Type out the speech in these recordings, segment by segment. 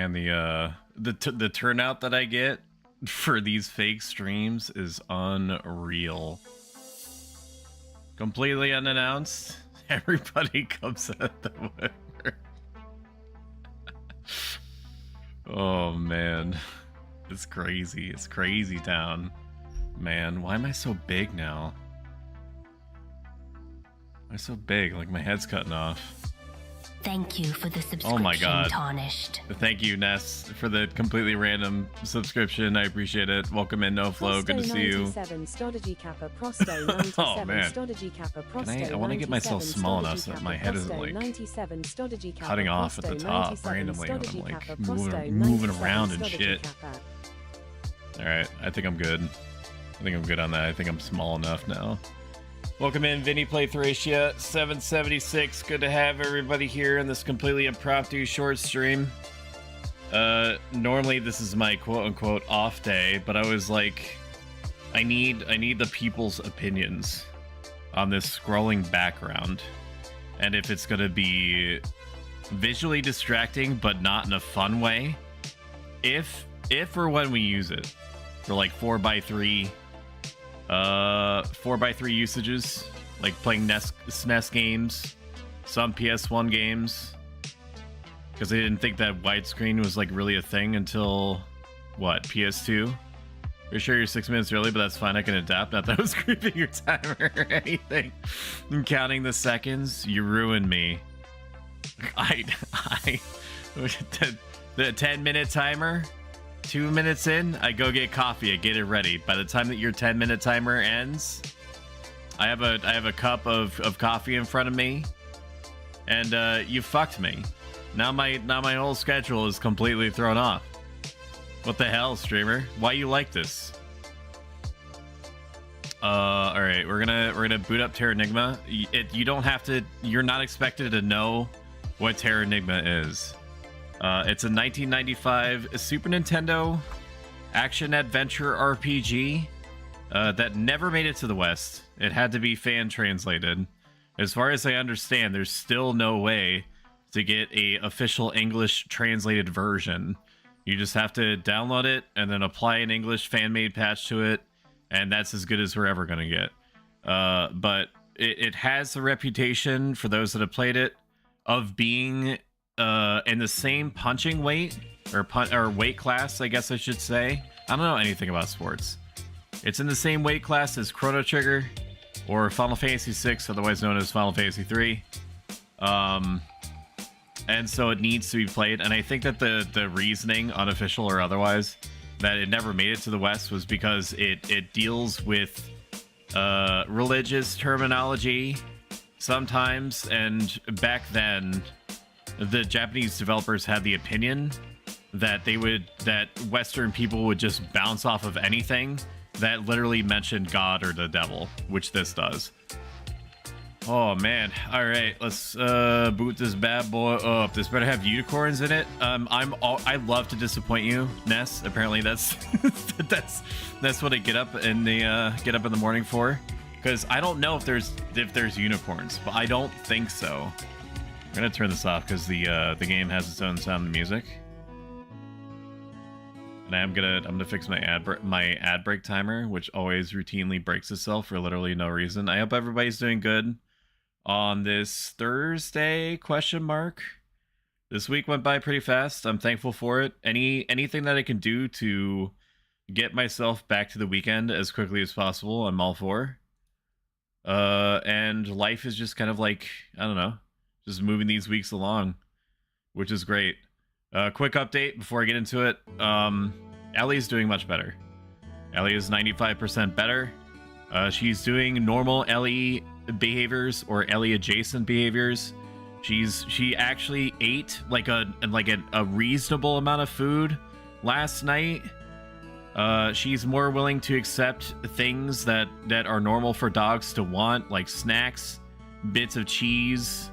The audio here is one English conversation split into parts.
Man, the turnout that I get for these fake streams is unreal. Completely unannounced, everybody comes out the woodwork. Oh man, it's crazy. It's crazy town. Man, why am I so big now? Why so big? Like my head's cutting off. Thank you for the subscription, Oh my God. Tarnished. Thank you, Ness, for the completely random subscription. I appreciate it. Welcome in, NoFlow. Good to see you. Oh man. I want to get myself small enough so that my head isn't like cutting off at the top randomly when I'm like moving around and shit. Alright, I think I'm good. I think I'm good on that. I think I'm small enough now. Welcome in, Vinny Play Thracia 776. Good to have everybody here in this completely impromptu short stream. Normally this is my quote-unquote off day, but I was like, I need the people's opinions on this scrolling background, and if it's gonna be visually distracting but not in a fun way. If or when we use it for like 4x3. 4x3 usages, like playing SNES games, some PS1 games, because I didn't think that widescreen was like really a thing until what, PS2? You're sure you're 6 minutes early, but that's fine, I can adapt. Not that I was creeping your timer or anything. I'm counting the seconds. You ruined me. The 10-minute timer. 2 minutes in, I go get coffee, I get it ready. By the time that your 10-minute timer ends, I have a cup of coffee in front of me, and you fucked me. Now my whole schedule is completely thrown off. What the hell, streamer? Why you like this? All right, we're gonna boot up Terranigma. You don't have to. You're not expected to know what Terranigma is. It's a 1995 Super Nintendo action-adventure RPG that never made it to the West. It had to be fan-translated. As far as I understand, there's still no way to get a official English-translated version. You just have to download it and then apply an English fan-made patch to it, and that's as good as we're ever going to get. But it has the reputation, for those that have played it, of being in the same punching weight or weight class, I guess I should say. I don't know anything about sports. It's in the same weight class as Chrono Trigger or Final Fantasy VI, otherwise known as Final Fantasy III. And so it needs to be played. And I think that the reasoning, unofficial or otherwise, that it never made it to the West was because it deals with religious terminology sometimes, and back then the Japanese developers had the opinion that Western people would just bounce off of anything that literally mentioned God or the devil, which this does. Oh man! All right, let's boot this bad boy up. This better have unicorns in it. I love to disappoint you, Ness. Apparently that's that's what I get up in the morning for, because I don't know if there's unicorns, but I don't think so. I'm gonna turn this off because the game has its own sound and music, and I'm gonna fix my ad break timer, which always routinely breaks itself for literally no reason. I hope everybody's doing good on this Thursday ? This week went by pretty fast. I'm thankful for it. Anything that I can do to get myself back to the weekend as quickly as possible, I'm all for. And life is just kind of like, I don't know, just moving these weeks along, which is great. Quick update before I get into it. Ellie's doing much better. Ellie is 95% better. She's doing normal Ellie behaviors or Ellie adjacent behaviors. She actually ate like a reasonable amount of food last night. She's more willing to accept things that are normal for dogs to want, like snacks, bits of cheese.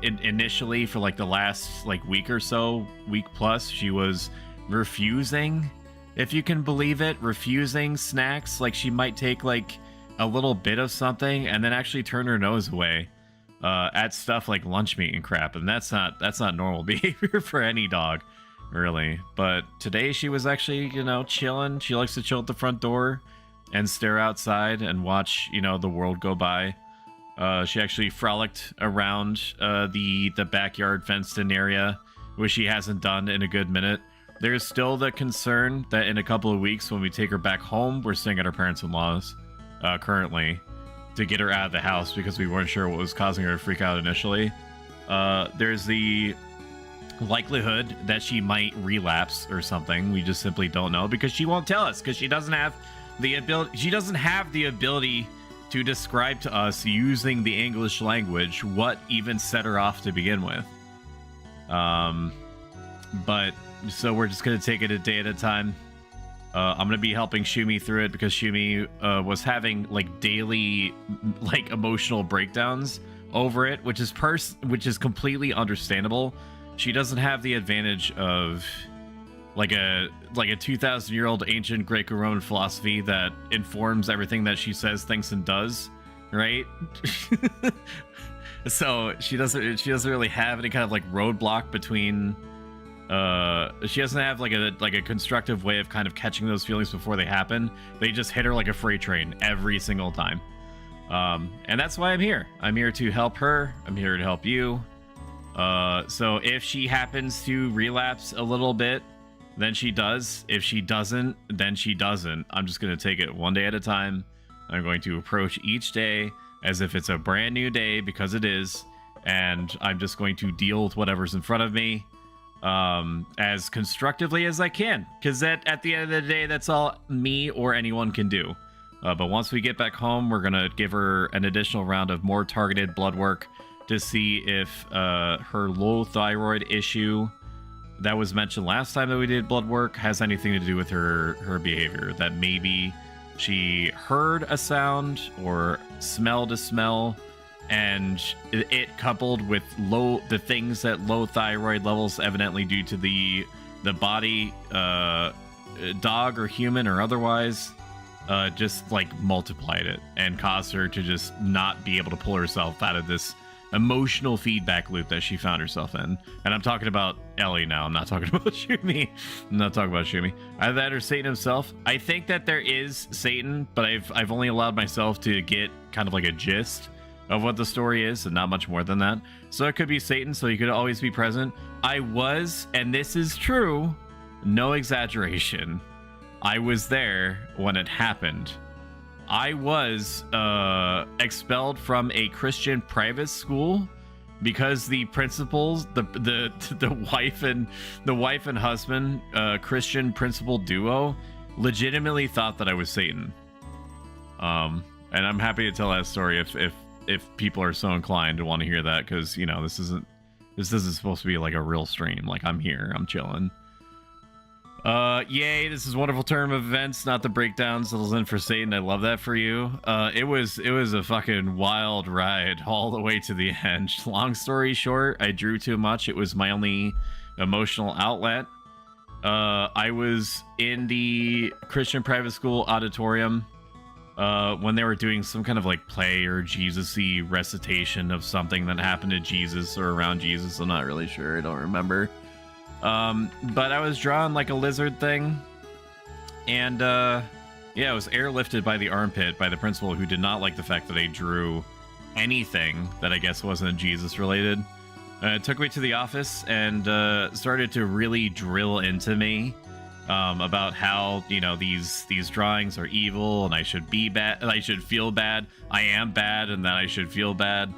Initially for like the last week or so, week plus, she was refusing, if you can believe it, refusing snacks. Like she might take like a little bit of something and then actually turn her nose away at stuff like lunch meat and crap, and that's not normal behavior for any dog. really. But today she was actually, you know, chilling. She likes to chill at the front door and stare outside and watch, you know, the world go by. She actually frolicked around the backyard fenced-in area, which she hasn't done in a good minute. There's still the concern that in a couple of weeks when we take her back home, we're staying at her parents-in-law's currently, to get her out of the house because we weren't sure what was causing her to freak out initially. There's the likelihood that she might relapse or something. We just simply don't know because she won't tell us because she doesn't have the ability. She doesn't have the ability to describe to us using the English language what even set her off to begin with. But so we're just gonna take it a day at a time. I'm gonna be helping Shumi through it because Shumi was having like daily like emotional breakdowns over it, which is completely understandable. She doesn't have the advantage of like a 2,000-year-old ancient Greco-Roman philosophy that informs everything that she says, thinks, and does, right? So she doesn't really have any kind of like roadblock between. She doesn't have like a constructive way of kind of catching those feelings before they happen. They just hit her like a freight train every single time. And that's why I'm here. I'm here to help her. I'm here to help you. So if she happens to relapse a little bit, then she does. If she doesn't, then she doesn't. I'm just going to take it one day at a time. I'm going to approach each day as if it's a brand new day because it is. And I'm just going to deal with whatever's in front of me as constructively as I can. Because at the end of the day, that's all me or anyone can do. But once we get back home, we're going to give her an additional round of more targeted blood work to see if her low thyroid issue that was mentioned last time that we did blood work has anything to do with her behavior. That maybe she heard a sound or smelled a smell, and it coupled with the things that low thyroid levels evidently due to the body, dog or human or otherwise, just like multiplied it and caused her to just not be able to pull herself out of this emotional feedback loop that she found herself in. And I'm talking about Ellie now. I'm not talking about Shumi. I'm not talking about Shumi. Either that or Satan himself. I think that there is Satan, but I've only allowed myself to get kind of like a gist of what the story is and not much more than that. So it could be Satan, so he could always be present. I was, and this is true, no exaggeration, I was there when it happened. I was expelled from a Christian private school because the principals, the wife and husband, Christian principal duo, legitimately thought that I was Satan. And I'm happy to tell that story if people are so inclined to want to hear that, because you know this isn't supposed to be like a real stream. Like I'm here, I'm chilling. Yay, this is a wonderful turn of events, not the breakdowns that was in for Satan. I love that for you. It was a fucking wild ride all the way to the end. Long story short, I drew too much. It was my only emotional outlet. I was in the Christian private school auditorium when they were doing some kind of like play or Jesus-y recitation of something that happened to Jesus or around Jesus. I'm not really sure. I don't remember. But I was drawing like a lizard thing, and yeah, it was airlifted by the armpit by the principal, who did not like the fact that I drew anything that I guess wasn't Jesus related. It took me to the office and started to really drill into me about how, you know, these drawings are evil and I should be bad, I should feel bad, I am bad, and that I should feel bad.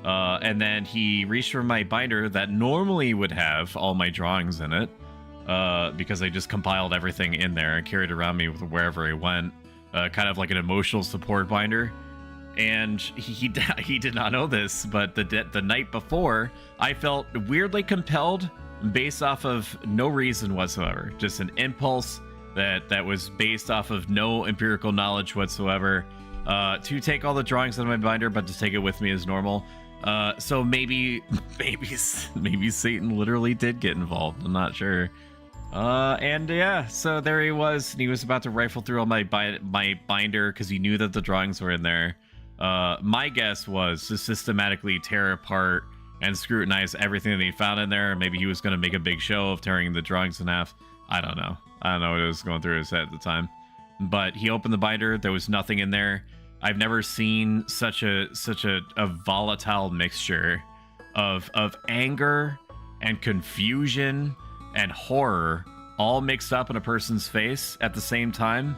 And then he reached for my binder that normally would have all my drawings in it, because I just compiled everything in there and carried it around me with wherever I went, kind of like an emotional support binder. And he did not know this, but the night before, I felt weirdly compelled, based off of no reason whatsoever, just an impulse that was based off of no empirical knowledge whatsoever, to take all the drawings out of my binder, but to take it with me as normal. So maybe Satan literally did get involved. I'm not sure. And yeah, so there he was, and he was about to rifle through all my binder because he knew that the drawings were in there. My guess was to systematically tear apart and scrutinize everything that he found in there. Maybe he was going to make a big show of tearing the drawings in half. I don't know. I don't know what was going through his head at the time. But he opened the binder. There was nothing in there. I've never seen such a volatile mixture of anger and confusion and horror all mixed up in a person's face at the same time.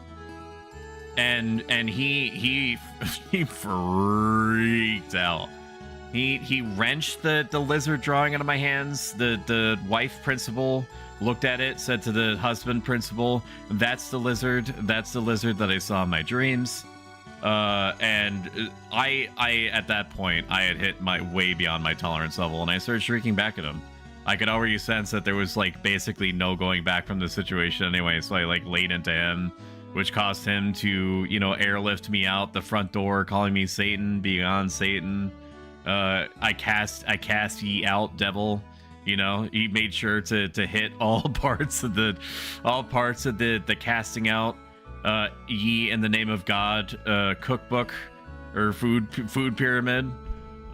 And he freaked out. He wrenched the lizard drawing out of my hands. The wife principal looked at it, said to the husband principal, "That's the lizard. That's the lizard that I saw in my dreams." And I at that point I had hit my way beyond my tolerance level, and I started shrieking back at him. I could already sense that there was like basically no going back from the situation anyway, so I like laid into him, which caused him to, you know, airlift me out the front door, calling me Satan, beyond Satan. I cast ye out, devil. You know, he made sure to hit all parts of the casting out. Ye in the name of God cookbook or food pyramid.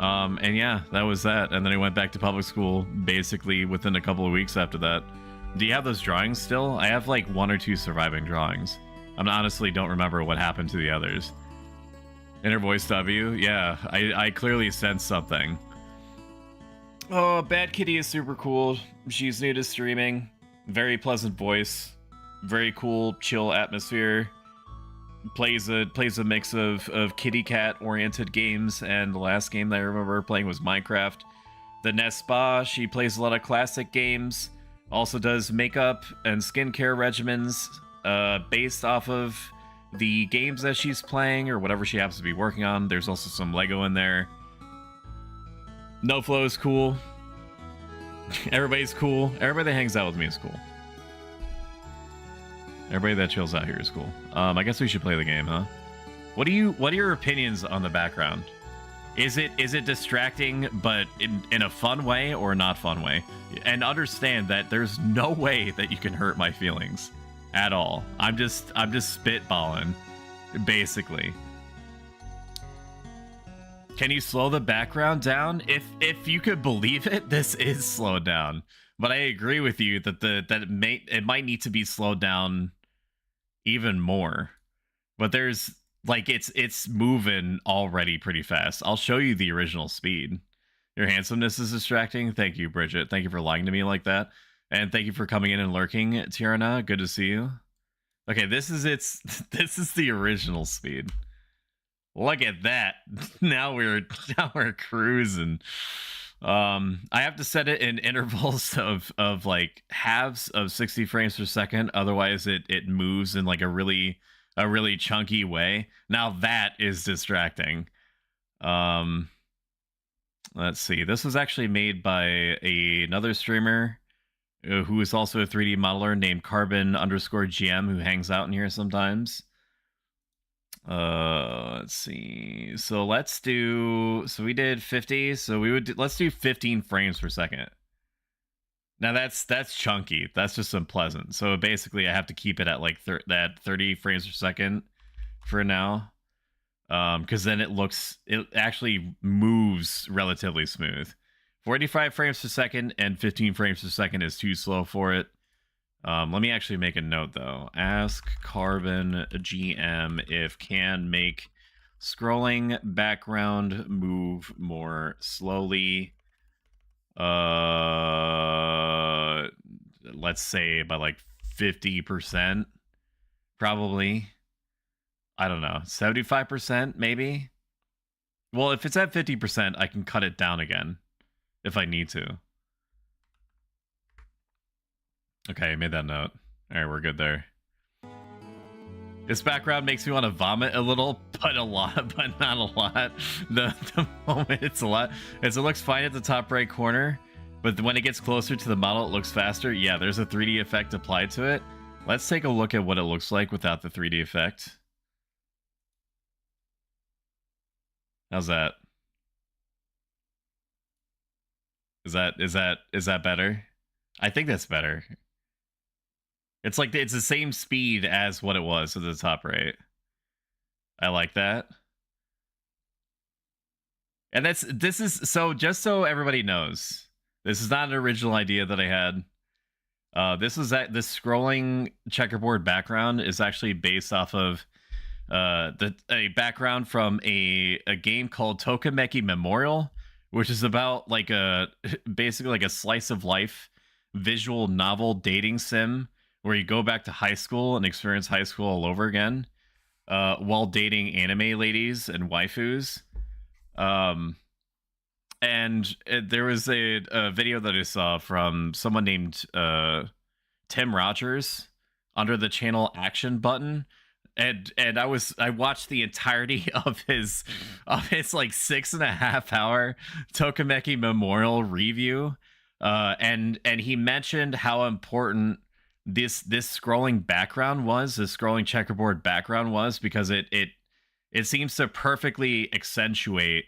And yeah, that was that. And then he went back to public school basically within a couple of weeks after that. Do you have those drawings still? I have like 1 or 2 surviving drawings. I honestly don't remember what happened to the others. Inner voice W? Yeah, I clearly sense something. Oh, Bad Kitty is super cool. She's new to streaming. Very pleasant voice. Very cool, chill atmosphere. Plays a mix of kitty cat oriented games, and the last game that I remember her playing was Minecraft. The Nest Spa, she plays a lot of classic games. Also does makeup and skincare regimens based off of the games that she's playing or whatever she happens to be working on. There's also some Lego in there. No Flow is cool. Everybody's cool. Everybody that hangs out with me is cool. Everybody that chills out here is cool. I guess we should play the game, huh? What are your opinions on the background? Is it distracting, but in a fun way or not fun way? And understand that there's no way that you can hurt my feelings at all. I'm just spitballing, basically. Can you slow the background down? If you could believe it, this is slowed down. But I agree with you that it might need to be slowed down even more. But there's like it's moving already pretty fast. I'll show you the original speed. Your handsomeness is distracting. Thank you, Bridget. Thank you for lying to me like that. And thank you for coming in and lurking, Tiarna. Good to see you. Okay, this is the original speed. Look at that. Now we're cruising. I have to set it in intervals of like halves of 60 frames per second. Otherwise it moves in like a really chunky way. Now that is distracting. Let's see. This was actually made by another streamer who is also a 3D modeler named Carbon_GM, who hangs out in here sometimes. Let's see. So we did 50. So let's do 15 frames per second. Now that's chunky. That's just unpleasant. So basically I have to keep it at like that 30 frames per second for now. Because then it actually moves relatively smooth. 45 frames per second and 15 frames per second is too slow for it. Let me actually make a note though. Ask Carbon GM if can make scrolling background move more slowly. Let's say by like 50%, probably. I don't know, 75% maybe. Well, if it's at 50%, I can cut it down again if I need to. Okay, I made that note. All right, we're good there. This background makes me want to vomit a little, but not a lot. The moment it's a lot. It looks fine at the top right corner, but when it gets closer to the model, it looks faster. Yeah, there's a 3D effect applied to it. Let's take a look at what it looks like without the 3D effect. How's that? Is that better? I think that's better. It's like it's the same speed as what it was at the top right. I like that. And this is so just so everybody knows, this is not an original idea that I had. This scrolling checkerboard background is actually based off of a background from a game called Tokimeki Memorial, which is about like basically like a slice of life visual novel dating sim where you go back to high school and experience high school all over again, while dating anime ladies and waifus. And there was a video that I saw from someone named Tim Rogers under the channel Action Button, and I watched the entirety of his like 6.5 hour Tokimeki Memorial review, and he mentioned how important this scrolling background was, this scrolling checkerboard background was, because it seems to perfectly accentuate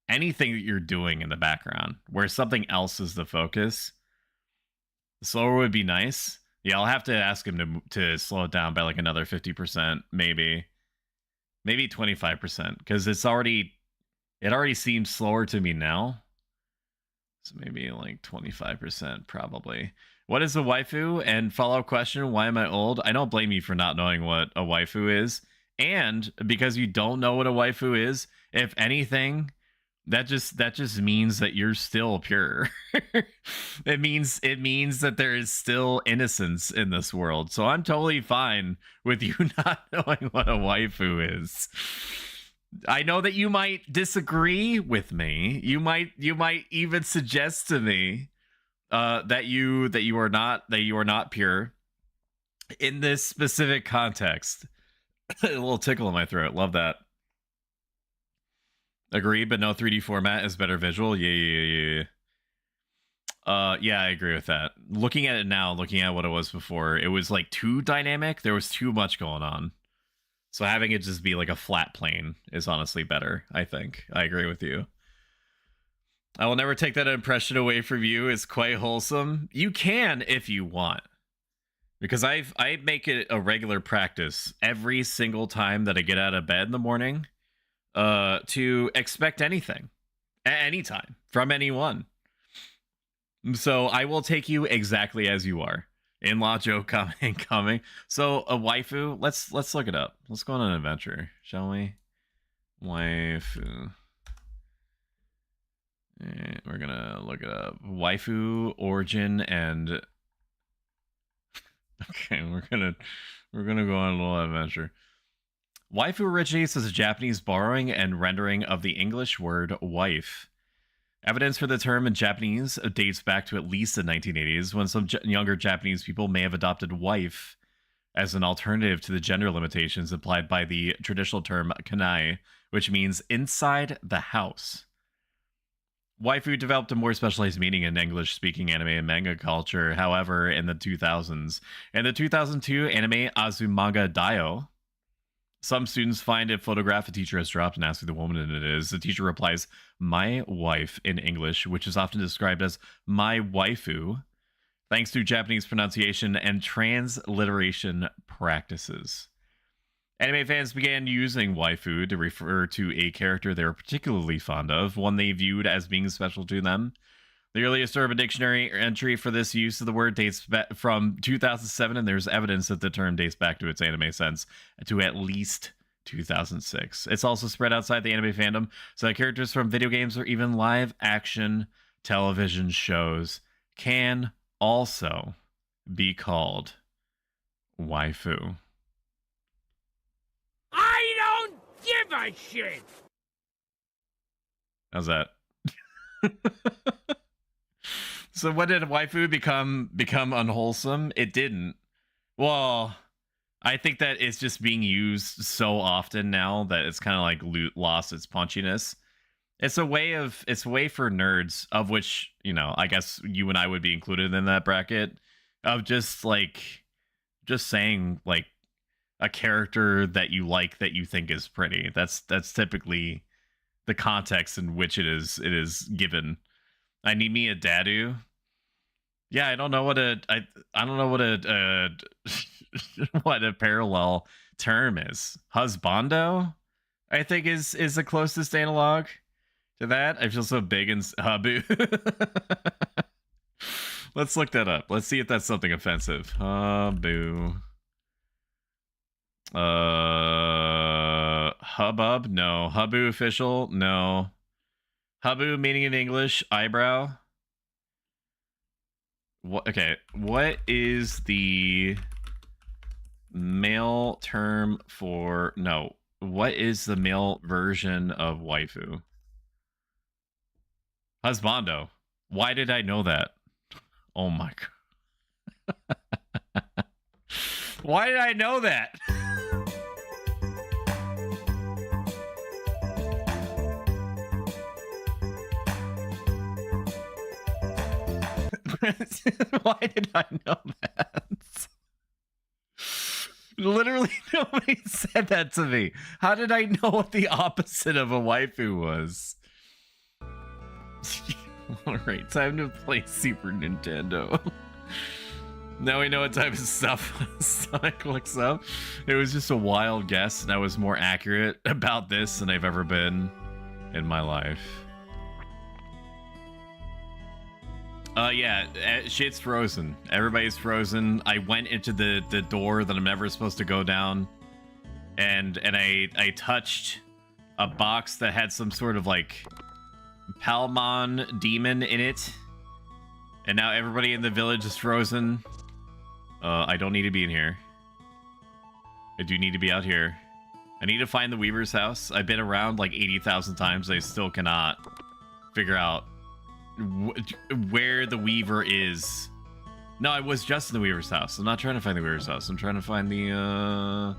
anything that you're doing in the background where something else is the focus. Slower would be nice. Yeah, I'll have to ask him to slow it down by like another 50%, maybe 25%, because it already seems slower to me now. So maybe like 25% probably. What is a waifu? And follow-up question, why am I old? I don't blame you for not knowing what a waifu is. And because you don't know what a waifu is, if anything, that just means that you're still pure. it means that there is still innocence in this world. So I'm totally fine with you not knowing what a waifu is. I know that you might disagree with me. You might even suggest to me that you are not pure in this specific context. A little tickle in my throat. Love that. Agree, but no 3D format is better visual. Yeah. Yeah, I agree with that. Looking at it now, looking at what it was before, it was like too dynamic. There was too much going on. So having it just be like a flat plane is honestly better, I think. I agree with you. I will never take that impression away from you. It's quite wholesome. You can if you want. Because I make it a regular practice every single time that I get out of bed in the morning, to expect anything at any time from anyone. So I will take you exactly as you are. In-law joke coming. So a waifu, let's look it up. Let's go on an adventure, shall we? Waifu. We're gonna look it up. Waifu origin and okay, we're gonna go on a little adventure. Waifu originates as a Japanese borrowing and rendering of the English word wife. Evidence for the term in Japanese dates back to at least the 1980s, when some younger Japanese people may have adopted wife as an alternative to the gender limitations implied by the traditional term kanai, which means inside the house. Waifu developed a more specialized meaning in English-speaking anime and manga culture, however, in the 2000s. In the 2002 anime Azumanga Daioh, some students find a photograph a teacher has dropped and ask who the woman it is. The teacher replies, "My wife," in English, which is often described as "my waifu," thanks to Japanese pronunciation and transliteration practices. Anime fans began using waifu to refer to a character they were particularly fond of, one they viewed as being special to them. The earliest Urban Dictionary entry for this use of the word dates back from 2007, and there's evidence that the term dates back to its anime sense to at least 2006. It's also spread outside the anime fandom, so that characters from video games or even live-action television shows can also be called waifu. I don't give a shit! How's that? So when did waifu become unwholesome? It didn't. Well, I think that it's just being used so often now that it's kind of like lost its punchiness. It's a way for nerds, of which, you know, I guess you and I would be included in that bracket, of just saying like a character that you like that you think is pretty. That's typically the context in which it is given. I need me a dadu. Yeah, I don't know what a what a parallel term is. Husbando, I think is the closest analog. to that. I feel so big and Habu. Let's look that up. Let's see if that's something offensive. Habu. Hubbub? No. Habu official? No. Habu meaning in English, eyebrow. What? Okay, what is the male term for... No. What is the male version of waifu? Husbando. Why did I know that? Oh my god. Why did I know that? Why did I know that? Literally nobody said that to me. How did I know what the opposite of a waifu was? Alright, time to play Super Nintendo. Now we know what type of stuff Sonic looks up. It was just a wild guess, and I was more accurate about this than I've ever been in my life. Yeah, shit's frozen. Everybody's frozen. I went into the door that I'm never supposed to go down, and I touched a box that had some sort of like Palmon demon in it, and now everybody in the village is frozen. I don't need to be in here. I do need to be out here. I need to find the Weaver's house. I've been around like 80,000 times. I still cannot figure out where the Weaver is. No, I was just in the Weaver's house. I'm not trying to find the Weaver's house. I'm trying to find the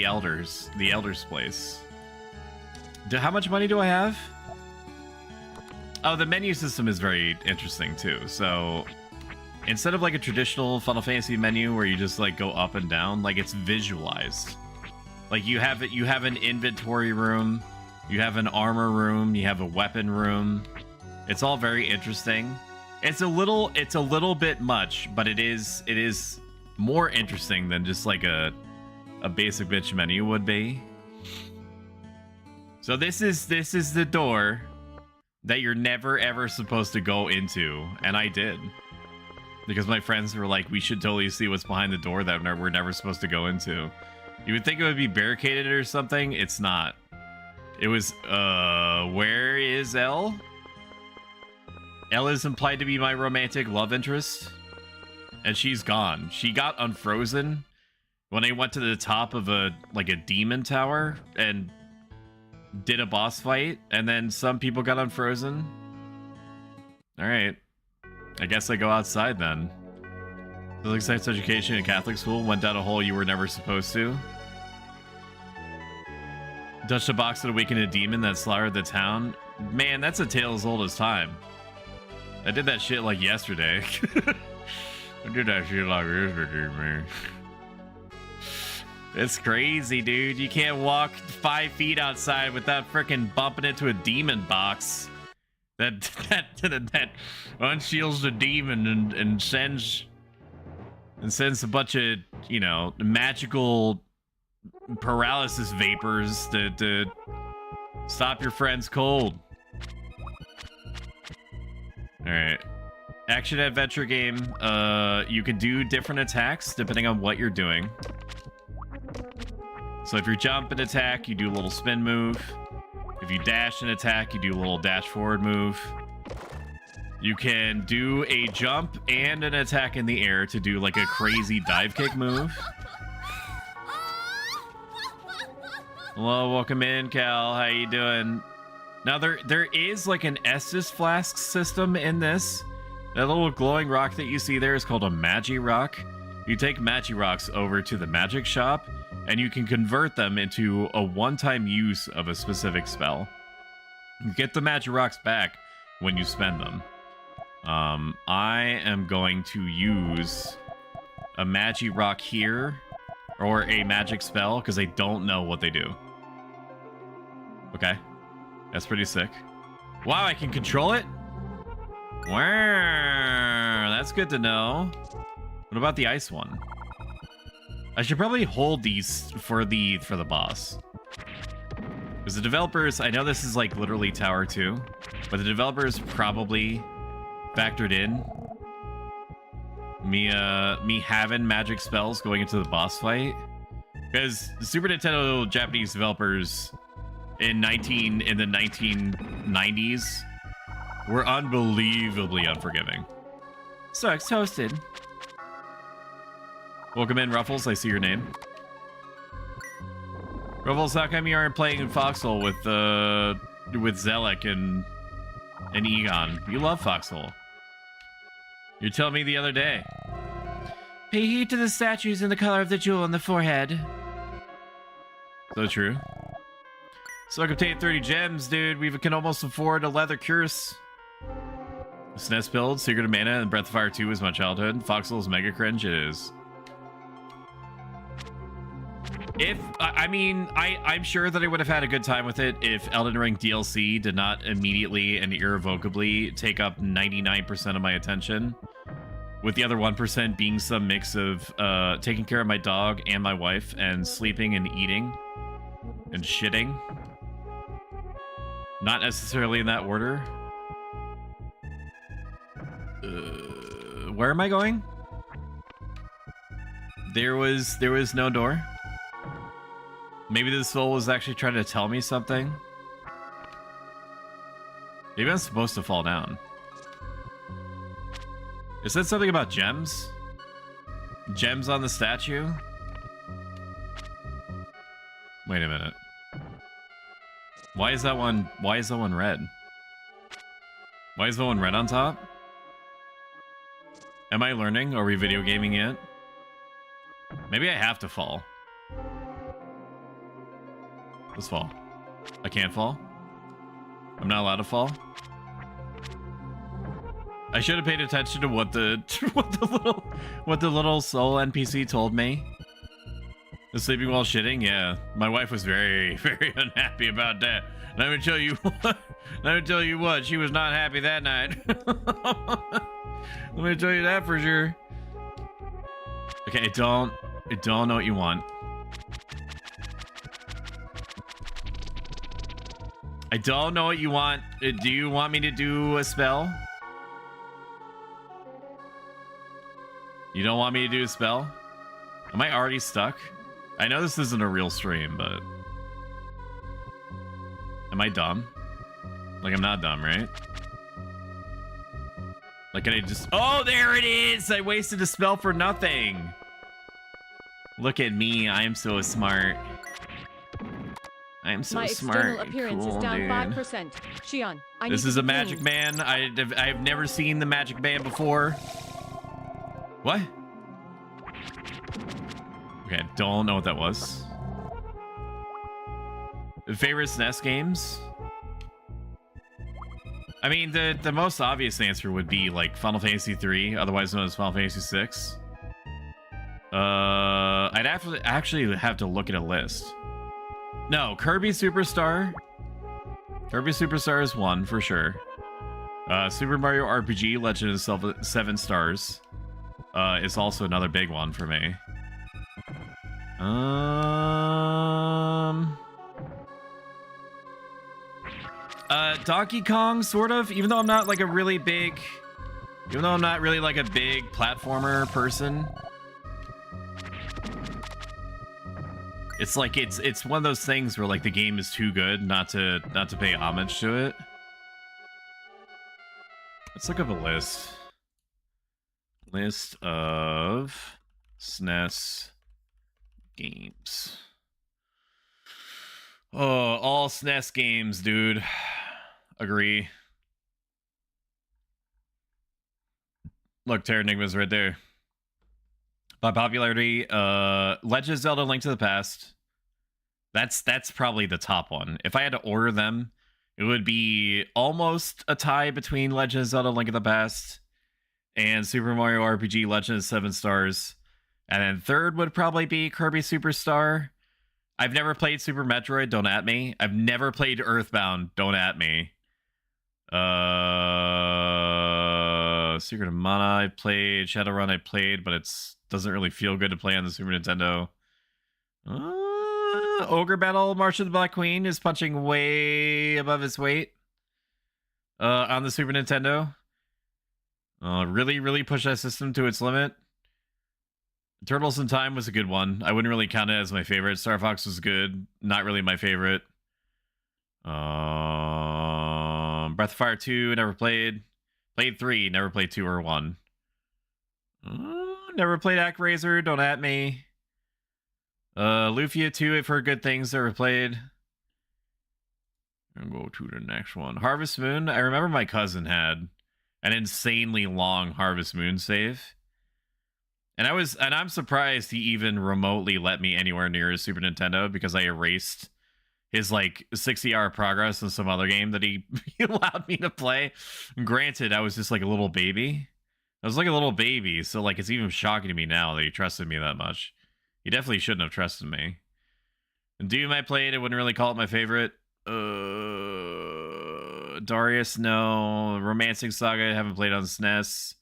Elder's place. How much money do I have? Oh, the menu system is very interesting too. So instead of like a traditional Final Fantasy menu where you just like go up and down, like it's visualized. Like you have an inventory room, you have an armor room, you have a weapon room. It's all very interesting. It's a little bit much, but it is more interesting than just like a basic bitch menu would be. So this is the door that you're never ever supposed to go into, and I did. Because my friends were like, we should totally see what's behind the door that we're never supposed to go into. You would think it would be barricaded or something. It's not. It was, where is Elle? Elle is implied to be my romantic love interest. And she's gone. She got unfrozen when I went to the top of a demon tower and did a boss fight. And then some people got unfrozen. Alright. I guess I go outside then. Physics science education in Catholic school went down a hole you were never supposed to. Touched a box that awakened a demon that slaughtered the town. Man, that's a tale as old as time. I did that shit like yesterday. I did that shit like yesterday, man. It's crazy, dude. You can't walk 5 feet outside without freaking bumping into a demon box. That unshields the demon and sends a bunch of, you know, magical paralysis vapors to stop your friends cold. Alright. Action adventure game. You can do different attacks depending on what you're doing. So if you're jump and attack, you do a little spin move. If you dash and attack, you do a little dash forward move. You can do a jump and an attack in the air to do like a crazy dive kick move. Hello, welcome in, Cal. How you doing? Now there is like an Estus flask system in this. That little glowing rock that you see there is called a Magi Rock. You take Magi Rocks over to the magic shop, and you can convert them into a one-time use of a specific spell. You get the Magi Rocks back when you spend them. I am going to use a Magi Rock here, or a magic spell, because I don't know what they do. Okay. That's pretty sick. Wow, I can control it? Wow, that's good to know. What about the ice one? I should probably hold these for the boss. Because the developers, I know this is like literally Tower 2, but the developers probably factored in me having magic spells going into the boss fight. Because the Super Nintendo Japanese developers in the 1990s were unbelievably unforgiving. Sucks toasted. Welcome in, Ruffles. I see your name. Ruffles, how come you aren't playing in Foxhole with Zelek and Egon? You love Foxhole. You told me the other day. Pay heed to the statues and the color of the jewel on the forehead. So true. So I can take 30 gems, dude. We can almost afford a leather curse. SNES build, Secret of Mana, and Breath of Fire 2 was my childhood. Foxhole's mega cringe, it is. I'm sure that I would have had a good time with it if Elden Ring DLC did not immediately and irrevocably take up 99% of my attention, with the other 1% being some mix of taking care of my dog and my wife and sleeping and eating and shitting. Not necessarily in that order. Where am I going? There was no door. Maybe the soul was actually trying to tell me something. Maybe I'm supposed to fall down. It said something about gems? Gems on the statue? Wait a minute. Why is that one red? Why is that one red on top? Am I learning? Are we video gaming yet? Maybe I have to fall. Let's fall. I can't fall? I'm not allowed to fall? I should have paid attention to what the little soul NPC told me. The sleeping while shitting? Yeah. My wife was very, very unhappy about that. Let me tell you what. Let me tell you what. She was not happy that night. Let me tell you that for sure. Okay, I don't know what you want. I don't know what you want. Do you want me to do a spell? You don't want me to do a spell? Am I already stuck? I know this isn't a real stream, but... Am I dumb? Like, I'm not dumb, right? Like, can I just... Oh, there it is! I wasted a spell for nothing! Look at me, I am so smart. I am so smart. My external appearance cool, is down dude. 5%. Shion, This is a magic man. I've never seen the magic man before. What? Okay, I don't know what that was. Favorite SNES games? I mean, the most obvious answer would be like Final Fantasy 3, otherwise known as Final Fantasy 6. I'd actually have to look at a list. No, Kirby Superstar. Kirby Superstar is one for sure. Super Mario RPG Legend of 7 Stars is also another big one for me. Donkey Kong, sort of. Even though I'm not like a really big platformer person. It's like it's one of those things where like the game is too good not to pay homage to it. Let's look up a list. List of SNES games. Oh, all SNES games, dude. Agree. Look, Terranigma's right there. By popularity, Legend of Zelda: Link to the Past. That's probably the top one. If I had to order them, it would be almost a tie between Legend of Zelda: Link to the Past and Super Mario RPG Legend of 7 Stars. And then third would probably be Kirby Superstar. I've never played Super Metroid, don't at me. I've never played Earthbound, don't at me. Secret of Mana I played, Shadowrun I played, but it's doesn't really feel good to play on the Super Nintendo. Ogre Battle March of the Black Queen is punching way above its weight on the Super Nintendo. Really push that system to its limit. Turtles in Time was a good one. I wouldn't really count it as my favorite. Star Fox was good. Not really my favorite. Breath of Fire 2, never played. Played 3, never played 2 or 1. Never played ActRaiser, don't at me. Lufia 2, I've heard good things, never played. And go to the next one. Harvest Moon, I remember my cousin had an insanely long Harvest Moon save. And I'm surprised he even remotely let me anywhere near his Super Nintendo because I erased his like 60-hour progress in some other game that he allowed me to play. Granted, I was just like a little baby. I was like a little baby, so like it's even shocking to me now that he trusted me that much. He definitely shouldn't have trusted me. And Doom I played, I wouldn't really call it my favorite. Darius, no. Romancing Saga, I haven't played on SNES.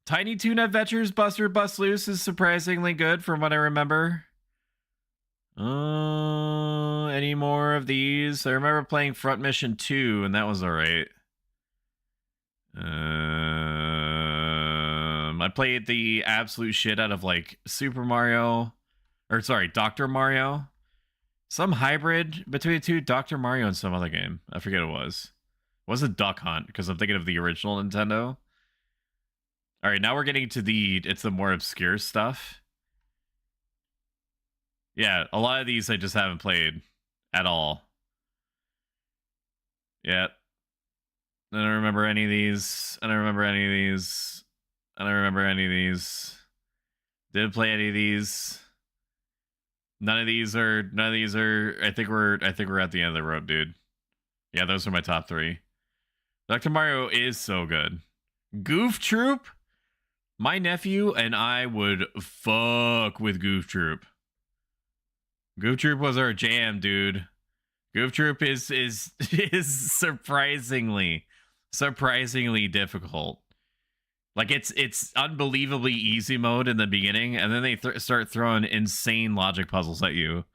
Tiny Toon Adventures Buster Bust Loose is surprisingly good from what I remember. Any more of these? I remember playing Front Mission 2, and that was alright. I played the absolute shit out of like Super Mario, or sorry, Dr. Mario. Some hybrid between the two, Dr. Mario and some other game. I forget what it was. It wasn't Duck Hunt, because I'm thinking of the original Nintendo. All right, now we're getting to it's the more obscure stuff. Yeah, a lot of these I just haven't played at all. Yeah. I don't remember any of these. I don't remember any of these. I don't remember any of these. Didn't play any of these. None of these are. I think we're at the end of the road, dude. Yeah, those are my top 3. Dr. Mario is so good. Goof Troop? My nephew and I would fuck with Goof Troop. Goof Troop was our jam, dude. Goof Troop is surprisingly difficult. Like it's unbelievably easy mode in the beginning, and then they start throwing insane logic puzzles at you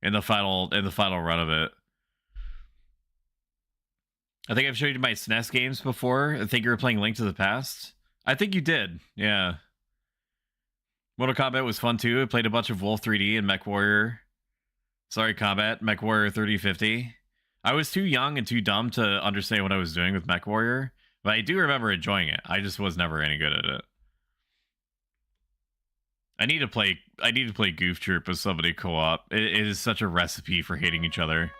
in the final run of it. I think I've showed you my SNES games before. I think you were playing Link to the Past. I think you did, yeah. Mortal Kombat was fun too. I played a bunch of Wolf 3D and MechWarrior. Sorry, MechWarrior 3050. I was too young and too dumb to understand what I was doing with MechWarrior, but I do remember enjoying it. I just was never any good at it. I need to play Goof Troop with somebody co-op. It is such a recipe for hating each other.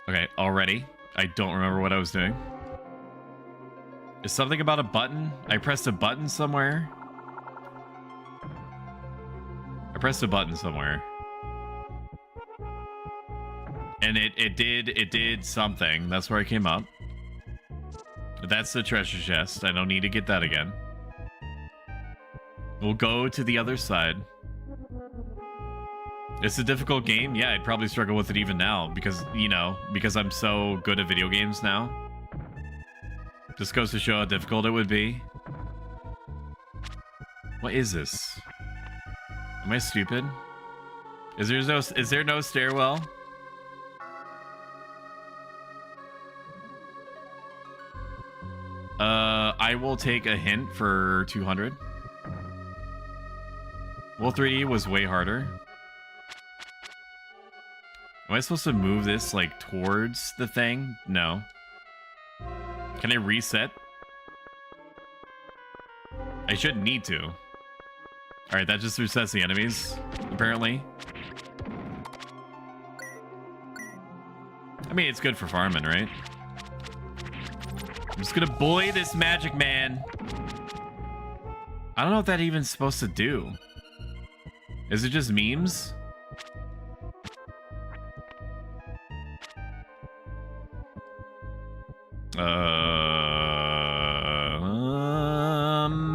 Okay, already. I don't remember what I was doing. Is something about a button? I pressed a button somewhere. And it did something. That's where I came up. But that's the treasure chest. I don't need to get that again. We'll go to the other side. It's a difficult game. Yeah, I'd probably struggle with it even now because, you know, because I'm so good at video games now. Just goes to show how difficult it would be. What is this? Am I stupid? Is there no stairwell? I will take a hint for 200. Wolf 3D was way harder. Am I supposed to move this like towards the thing? No. Can I reset? I shouldn't need to. Alright, that just resets the enemies, apparently. I mean, it's good for farming, right? I'm just gonna bully this magic man. I don't know what that even's supposed to do. Is it just memes?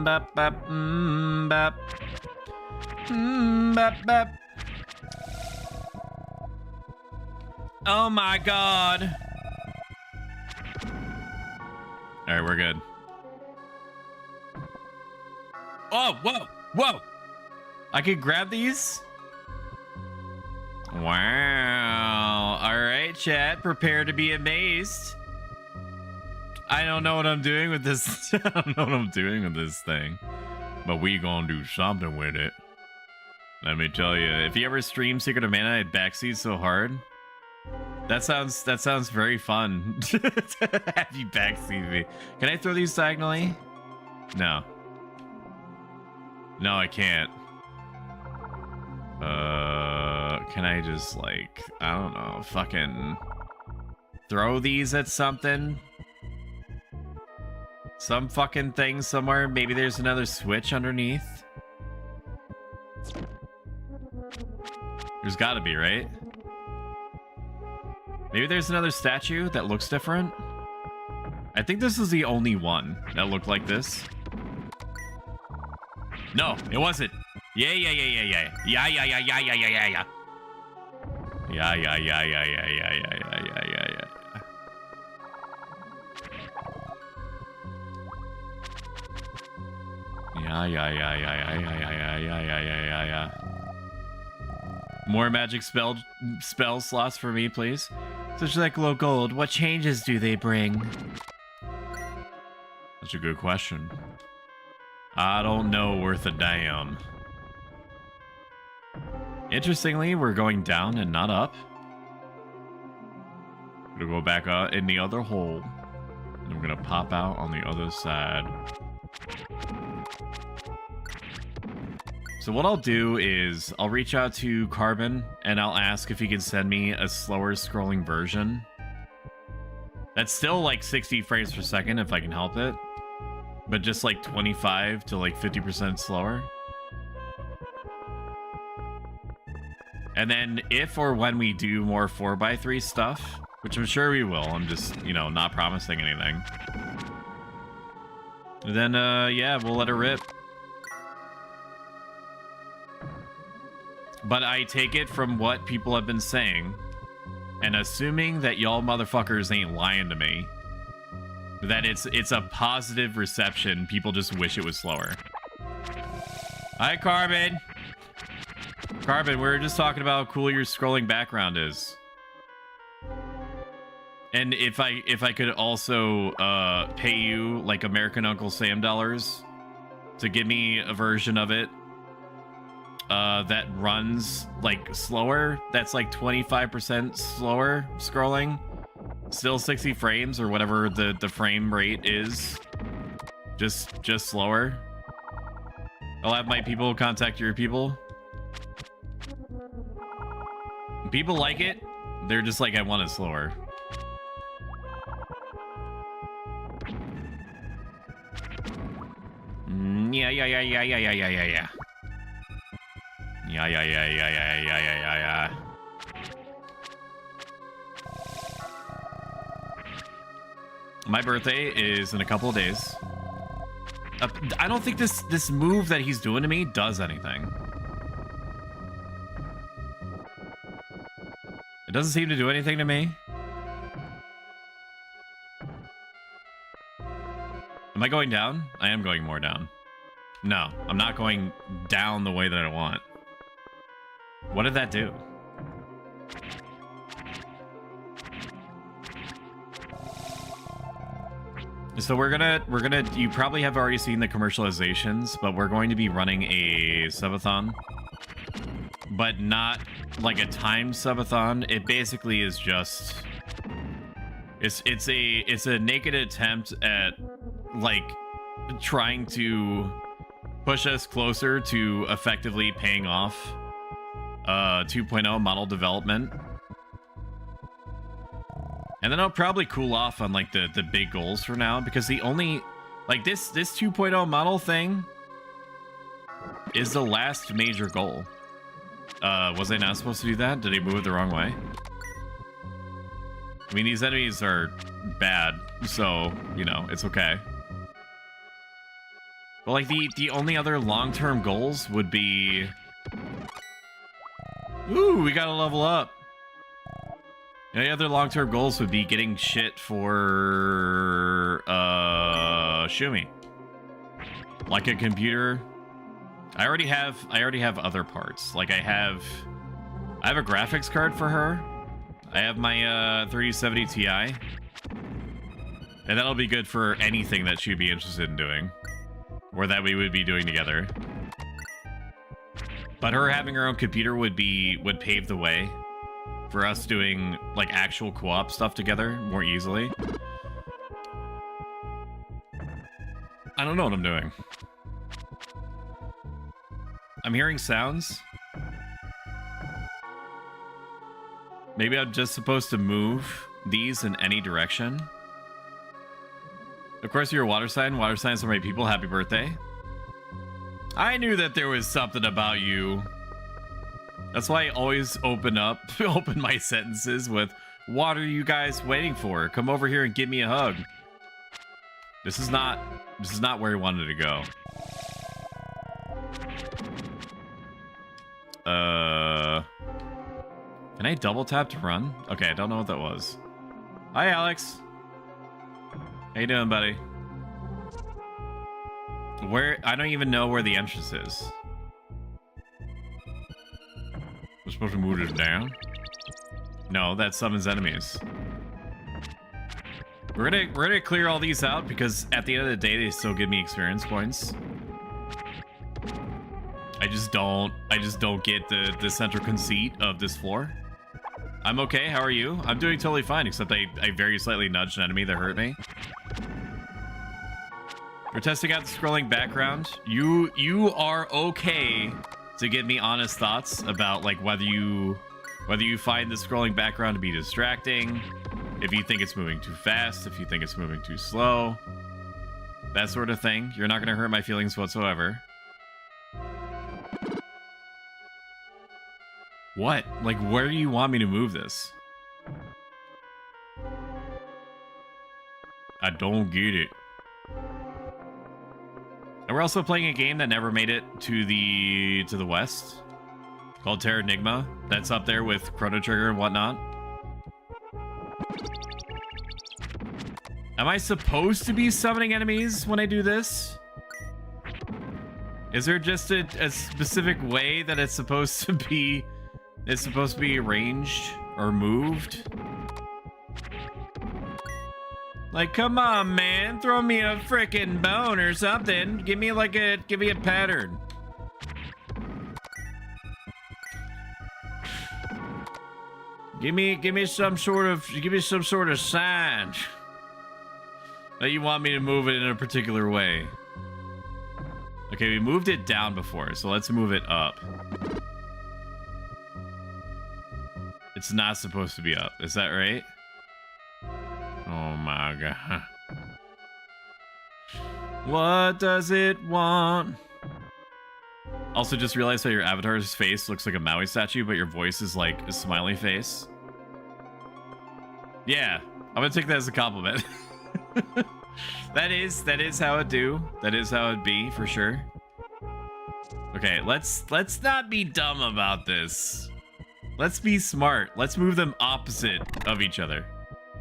Bap, bap, bap. Bap, bap. Oh my god. Alright, we're good. Oh, whoa, whoa. I could grab these? Wow. Alright, chat. Prepare to be amazed. I don't know what I'm doing with this. I don't know what I'm doing with this thing. But we gonna do something with it. Let me tell you. If you ever stream Secret of Mana, I'd backseat so hard. That sounds very fun. Have you backseat me? Can I throw these diagonally? No. No, I can't. Can I just, like, I don't know, fucking throw these at something? Some fucking thing somewhere? Maybe there's another switch underneath? There's gotta be, right? Maybe there's another statue that looks different? I think this is the only one that looked like this. No, it wasn't. Yeah. Yeah. More magic spell slots for me, please. Such like low gold. What changes do they bring? That's a good question. I don't know worth a damn. Interestingly, we're going down and not up. Gonna go back out in the other hole. And we're gonna pop out on the other side. So what I'll do is I'll reach out to Carbon and I'll ask if he can send me a slower scrolling version. That's still like 60 frames per second if I can help it. But just like 25 to like 50% slower. And then if or when we do more 4x3 stuff, which I'm sure we will, I'm just, you know, not promising anything. Then, yeah, we'll let it rip. But I take it from what people have been saying, and assuming that y'all motherfuckers ain't lying to me, that it's a positive reception. People just wish it was slower. Hi, Carbon. Carbon, we were just talking about how cool your scrolling background is. And if I could also pay you like American Uncle Sam dollars to give me a version of it that runs like slower, that's like 25% slower scrolling, still 60 frames or whatever the frame rate is, just slower. I'll have my people contact your people. People like it. They're just like, I want it slower. Yeah. Yeah. My birthday is in a couple of days. I don't think this move that he's doing to me does anything. It doesn't seem to do anything to me. Am I going down? I am going more down. No, I'm not going down the way that I want. What did that do? So we're gonna, you probably have already seen the commercializations, but we're going to be running a subathon, but not like a timed subathon. It basically is just, it's a naked attempt at like trying to push us closer to effectively paying off 2.0 model development. And then I'll probably cool off on like the big goals for now, because the only like this 2.0 model thing is the last major goal. Was I not supposed to do that? Did I move it the wrong way? I mean, these enemies are bad, so you know, it's okay. But like the only other long-term goals would be, ooh, we gotta level up. Any other long-term goals would be getting shit for Shumi. Like a computer I already have other parts. Like I have a graphics card for her. I have my 3070 Ti. And that'll be good for anything that she'd be interested in doing. Or that we would be doing together. But her having her own computer would pave the way for us doing like actual co-op stuff together more easily. I don't know what I'm doing. I'm hearing sounds. Maybe I'm just supposed to move these in any direction. Of course, you're a water sign. Water signs are my people. Happy birthday. I knew that there was something about you. That's why I always open my sentences with, what are you guys waiting for? Come over here and give me a hug. This is not where I wanted to go. Can I double tap to run? Okay, I don't know what that was. Hi, Alex. How you doing, buddy? I don't even know where the entrance is. We're supposed to move this down? No, that summons enemies. We're gonna clear all these out because at the end of the day they still give me experience points. I just don't get the central conceit of this floor. I'm okay, how are you? I'm doing totally fine, except I very slightly nudged an enemy that hurt me. We're testing out the scrolling background. You are okay to give me honest thoughts about like whether you find the scrolling background to be distracting, if you think it's moving too fast, if you think it's moving too slow, that sort of thing. You're not gonna hurt my feelings whatsoever. What? Like, where do you want me to move this? I don't get it. And we're also playing a game that never made it to the West, called Terranigma. That's up there with Chrono Trigger and whatnot. Am I supposed to be summoning enemies when I do this? Is there just a specific way that it's supposed to be? It's supposed to be arranged or moved? Like, come on, man, throw me a frickin' bone or something. Give me a pattern. Give me some sort of sign that you want me to move it in a particular way. Okay, we moved it down before, so let's move it up. It's not supposed to be up, is that right? Oh my god. What does it want? Also, just realized how your avatar's face looks like a Maui statue, but your voice is like a smiley face. Yeah, I'm gonna take that as a compliment. That is how it do. That is how it be, for sure. Okay, let's not be dumb about this. Let's be smart. Let's move them opposite of each other.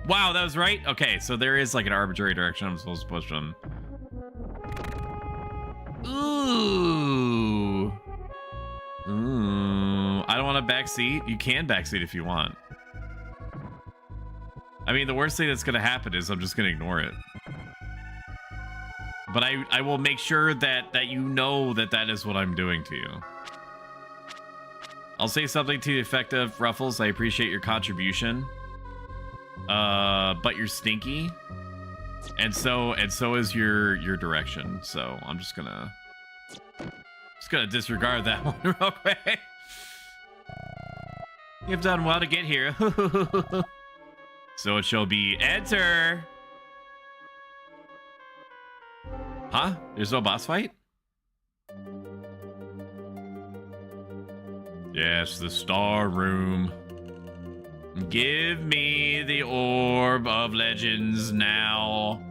Wow, that was right? Okay, so there is like an arbitrary direction I'm supposed to push them. Ooh. Ooh. I don't want a backseat. You can backseat if you want. I mean, the worst thing that's gonna happen is I'm just gonna ignore it. But I will make sure that you know that is what I'm doing to you. I'll say something to the effect of, Ruffles, I appreciate your contribution. But you're stinky. And so is your direction. So I'm just gonna disregard that one real quick. You've done well to get here. So it shall be enter. Huh? There's no boss fight? Yes, the star room. Give me the orb of legends now.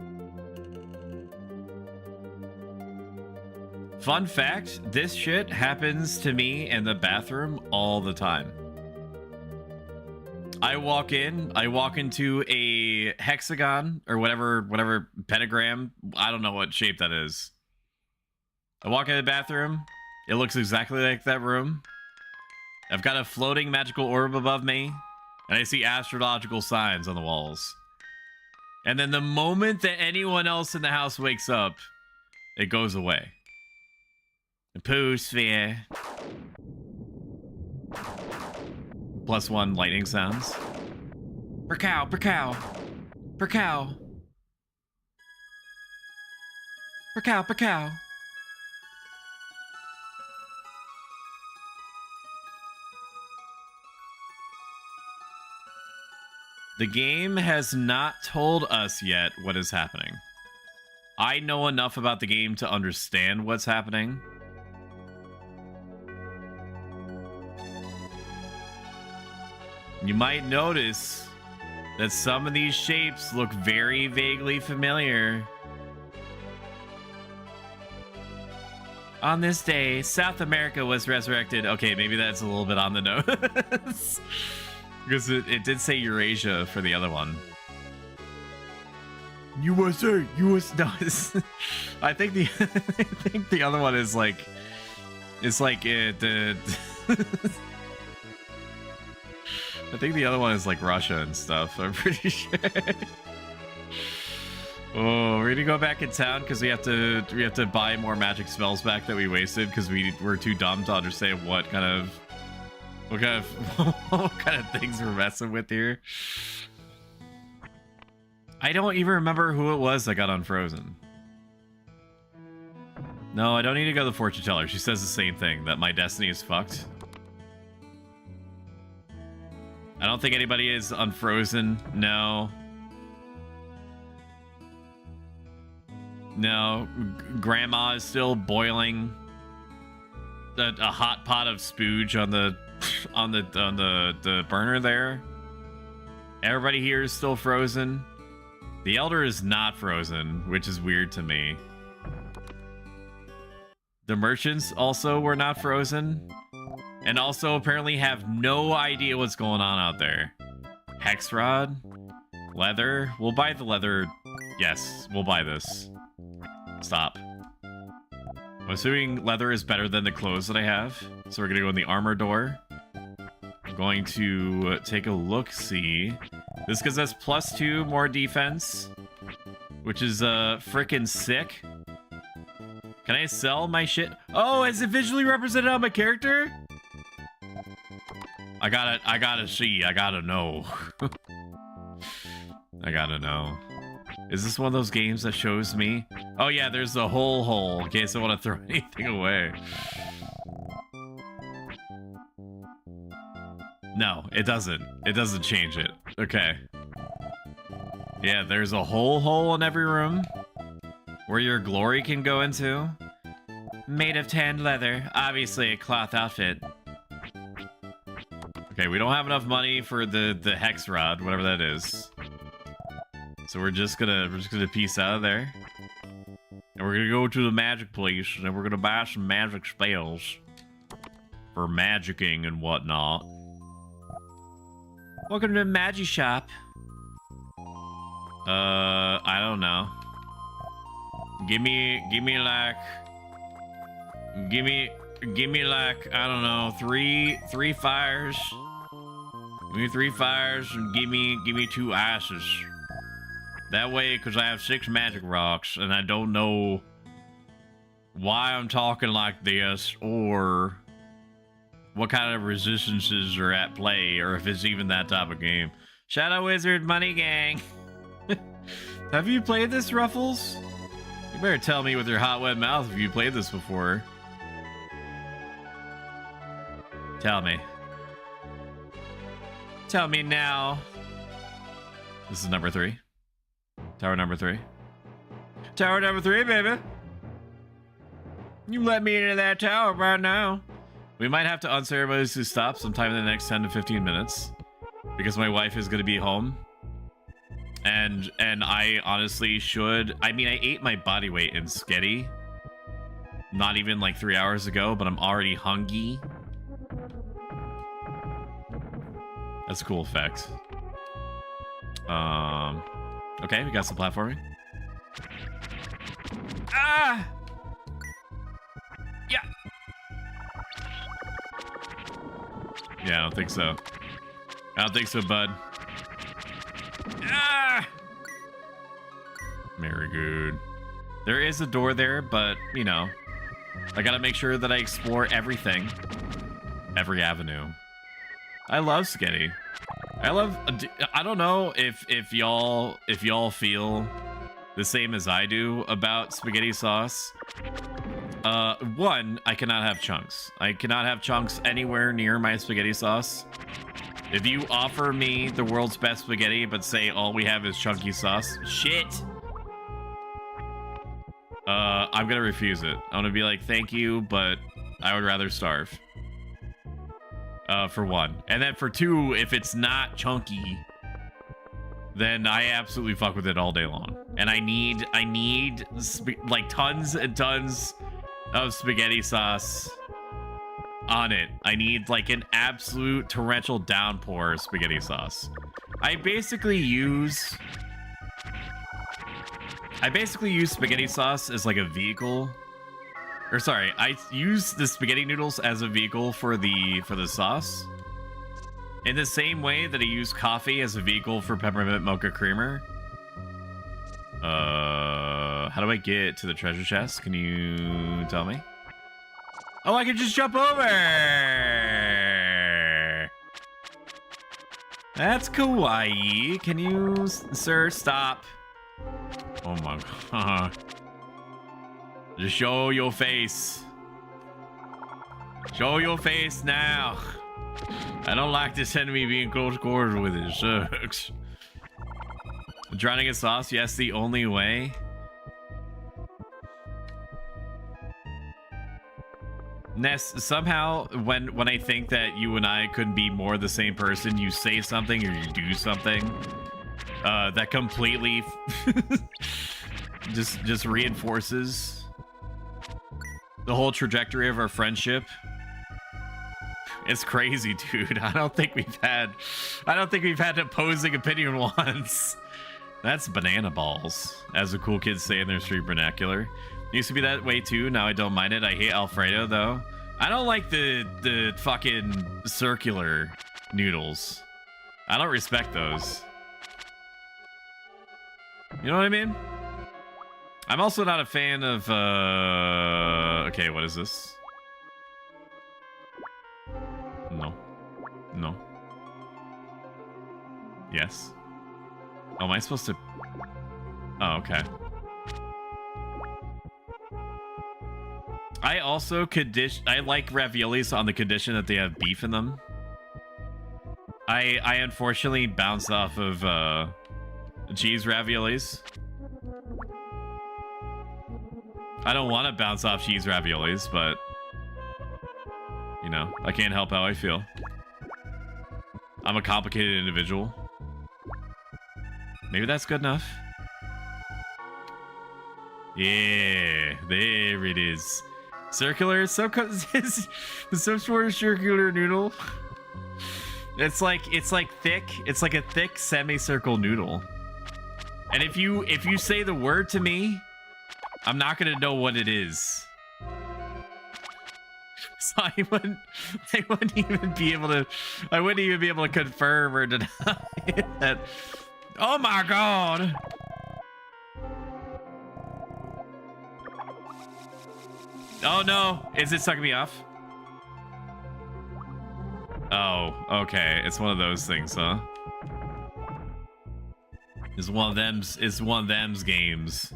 Fun fact, this shit happens to me in the bathroom all the time. I walk into a hexagon or whatever pentagram. I don't know what shape that is. I walk into the bathroom. It looks exactly like that room. I've got a floating magical orb above me, and I see astrological signs on the walls. And then the moment that anyone else in the house wakes up, it goes away. The poo sphere. +1 lightning sounds. Per cow, per cow. Per cow. Per cow, per cow. The game has not told us yet what is happening. I know enough about the game to understand what's happening. You might notice that some of these shapes look very vaguely familiar. On this day, South America was resurrected. Okay, maybe that's a little bit on the nose. Because it did say Eurasia for the other one. USA, US. No, I think the other one is like, it's like the. I think the other one is like Russia and stuff. I'm pretty sure. Oh, we're gonna go back in town because we have to buy more magic spells back that we wasted because we're too dumb to understand what kind of things we're messing with here. I don't even remember who it was that got unfrozen. No, I don't need to go to the fortune teller. She says the same thing, that my destiny is fucked. I don't think anybody is unfrozen. No. No. Grandma is still boiling a hot pot of spooge on the burner there. Everybody here is still frozen. The Elder is not frozen, which is weird to me. The merchants also were not frozen. And also apparently have no idea what's going on out there. Hex rod? Leather? We'll buy the leather. Yes, we'll buy this. Stop. I'm assuming leather is better than the clothes that I have. So we're gonna go in the armor door. I'm going to take a look-see. This gives us +2 more defense, which is frickin' sick. Can I sell my shit? Oh, is it visually represented on my character? I gotta see, I gotta know. I gotta know. Is this one of those games that shows me? Oh yeah, there's a whole hole in case I want to throw anything away. No, it doesn't. It doesn't change it. Okay. Yeah, there's a whole hole in every room where your glory can go into. Made of tanned leather, obviously a cloth outfit. Okay, we don't have enough money for the hex rod, whatever that is. So we're just gonna piece out of there. And we're gonna go to the magic place and we're gonna buy some magic spells for magicking and whatnot. Welcome to the magic shop. I don't know. Give me like, I don't know, three fires. Give me 3 fires and give me 2 ices. That way, because I have 6 magic rocks and I don't know why I'm talking like this or what kind of resistances are at play or if it's even that type of game. Shadow Wizard Money Gang. Have you played this, Ruffles? You better tell me with your hot wet mouth if you played this before. Tell me. Tell me now. This is number 3. Tower number 3. Tower number 3, baby. You let me into that tower right now. We might have to unceremoniously stop sometime in the next 10 to 15 minutes. Because my wife is going to be home. And I honestly should... I mean, I ate my body weight in sketty. Not even like 3 hours ago, but I'm already hungry. That's a cool effect. Okay, we got some platforming. Ah! Yeah! Yeah, I don't think so. I don't think so, bud. Ah! Very good. There is a door there, but, you know, I gotta make sure that I explore everything. Every avenue. I love spaghetti. I don't know if y'all feel the same as I do about spaghetti sauce. One, I cannot have chunks. I cannot have chunks anywhere near my spaghetti sauce. If you offer me the world's best spaghetti, but say all we have is chunky sauce, shit. I'm gonna refuse it. I'm gonna be like, thank you, but I would rather starve. For one. And then for two, if it's not chunky, then I absolutely fuck with it all day long. And I need like tons and tons of spaghetti sauce on it. I need like an absolute torrential downpour of spaghetti sauce. I basically use spaghetti sauce as like a vehicle. Or sorry, I use the spaghetti noodles as a vehicle for the sauce. In the same way that I use coffee as a vehicle for peppermint mocha creamer. How do I get to the treasure chest? Can you tell me? Oh, I can just jump over! That's kawaii. Can you, sir, stop? Oh my god. Just show your face. Show your face now. I don't like this enemy being close quarters with it. Sucks. Drowning in sauce, yes, the only way. Ness, somehow when I think that you and I couldn't be more the same person, you say something or you do something that completely just reinforces the whole trajectory of our friendship. It's crazy, dude. I don't think we've had an opposing opinion once. That's banana balls, as the cool kids say in their street vernacular. Used to be that way too. Now I don't mind it. I hate Alfredo though. I don't like the fucking circular noodles. I don't respect those. You know what I mean? I'm also not a fan of okay, what is this? No. No. Yes. Oh, am I supposed to? Oh, okay. I also I like raviolis on the condition that they have beef in them. I unfortunately bounce off of cheese raviolis. I don't want to bounce off cheese raviolis, but you know, I can't help how I feel. I'm a complicated individual. Maybe that's good enough. Yeah, there it is. Circular, some sort of circular noodle. It's like thick. It's like a thick semicircle noodle. And if you say the word to me, I'm not gonna know what it is. So I wouldn't even be able to confirm or deny that. Oh my god. Oh no, is it sucking me off? Oh, okay. It's one of those things, huh? It's one of them's games.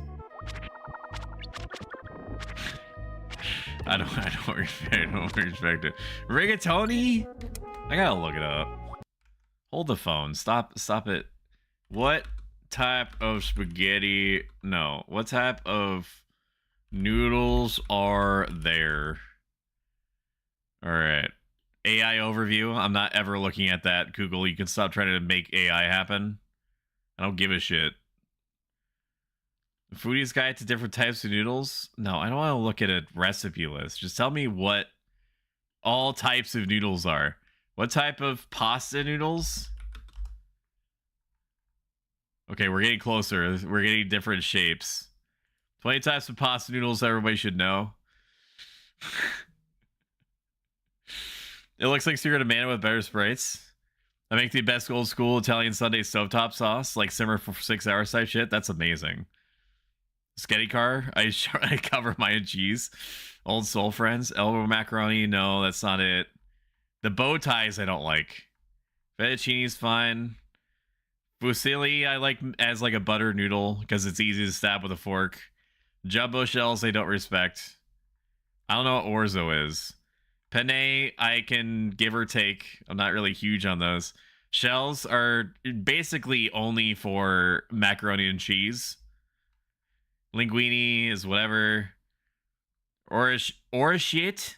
I don't respect it. Rigatoni? I gotta look it up. Hold the phone. Stop it. What type of spaghetti? No. What type of noodles are there? All right. AI overview. I'm not ever looking at that. Google, you can stop trying to make AI happen. I don't give a shit. Foodie's guide to different types of noodles? No, I don't want to look at a recipe list. Just tell me what all types of noodles are. What type of pasta noodles? Okay, we're getting closer. We're getting different shapes. 20 types of pasta noodles everybody should know. It looks like Secret of Mana with better sprites. I make the best old school Italian Sunday stovetop sauce, like simmer for 6 hours type shit. That's amazing. Sketty car, I cover my cheese. Old soul friends, elbow macaroni. No, that's not it. The bow ties I don't like. Fettuccine's fine. Fusilli I like as like a butter noodle because it's easy to stab with a fork. Jumbo shells I don't respect. I don't know what orzo is. Penne I can give or take. I'm not really huge on those. Shells are basically only for macaroni and cheese. Linguine is whatever. Or shit.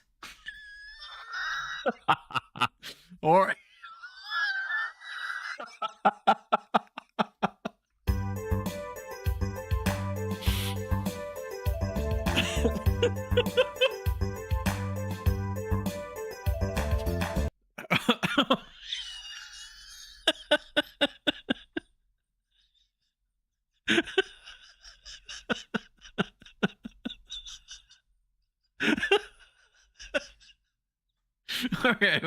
Or okay,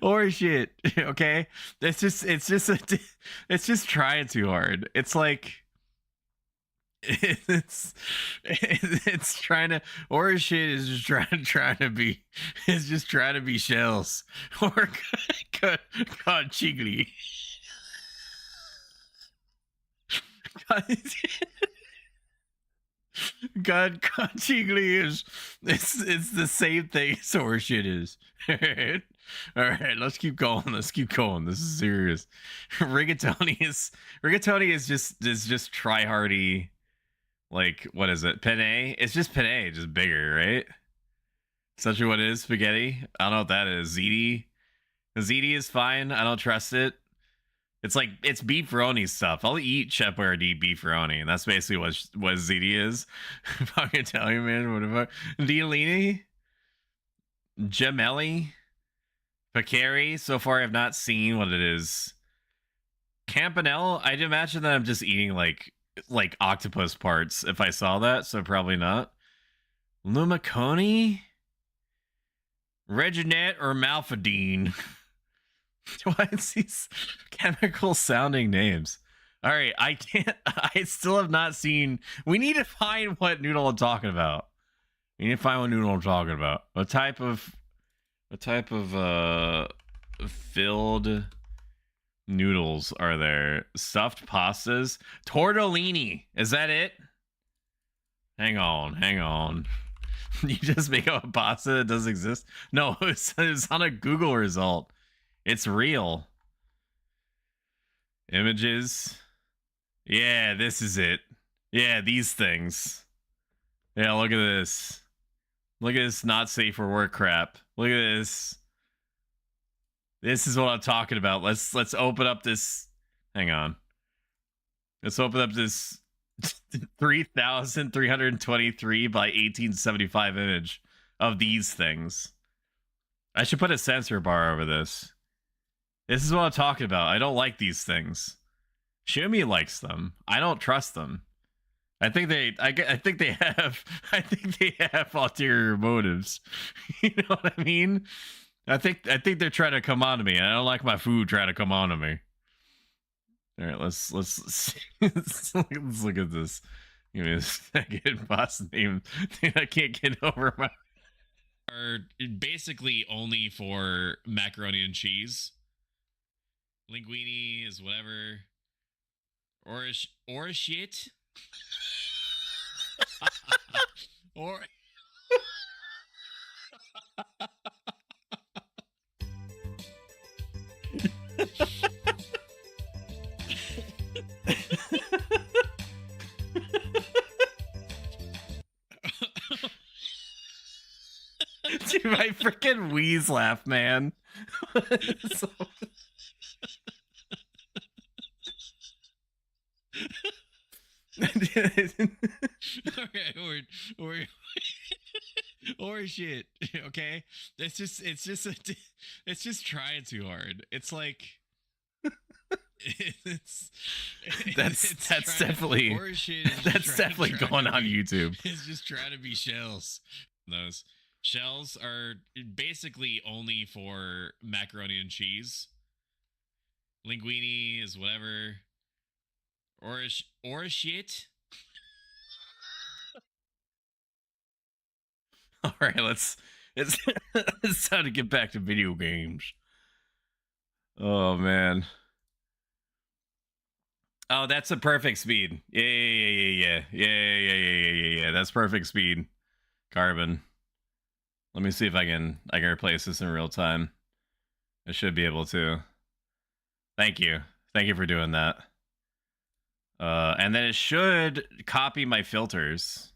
or shit. Okay, it's just trying too hard. It's like it's trying to, or shit is just trying to be, it's just trying to be shells or God chigly. God chigly is it's the same thing as horseshit is. All right, let's keep going. This is serious. Rigatoni is just try hardy. Like, what is it? Penne? It's just penne, just bigger, right? Essentially what it is, spaghetti. I don't know what that is. Ziti is fine. I don't trust it. It's like, it's beefaroni stuff. I'll eat Chef Boyardee beefaroni, and that's basically what ziti is. Fucking Italian man, what about Diolini? Gemelli? Pacari? So far I have not seen what it is. Campanelle? I'd imagine that I'm just eating like octopus parts if I saw that, so probably not. Lumiconi? Reginette or Malfadine? Why is these chemical sounding names? All right, I still have not seen. We need to find what noodle I'm talking about. What type of filled noodles are there? Stuffed pastas? Tortellini. Is that it? Hang on. You just make up a pasta that doesn't exist? No, it's on a Google result. It's real. Images. Yeah, this is it. Yeah, these things. Yeah, look at this. Look at this not safe for work crap. Look at this. This is what I'm talking about. Let's open up this. Hang on. Let's open up this 3,323 by 1875 image of these things. I should put a censor bar over this. This is what I'm talking about. I don't like these things. Shumi likes them. I don't trust them. I think they have ulterior motives. You know what I mean? I think they're trying to come on to me. I don't like my food trying to come on to me. All right, let's let's look at this. Give me a second. Boss name. I can't get over my. Are basically only for macaroni and cheese. Linguine is whatever. Or shit. Or dude, my freaking wheeze laugh, man. So... Okay, or shit. Okay, it's just trying too hard. It's like that's definitely going on YouTube. It's just trying to be shells. Those Shells are basically only for macaroni and cheese. Linguine is whatever. Or shit. All right, it's it's time to get back to video games. Oh man. Oh, that's a perfect speed. Yeah. That's perfect speed. Carbon. Let me see if I can replace this in real time. I should be able to. Thank you. Thank you for doing that. And then it should copy my filters.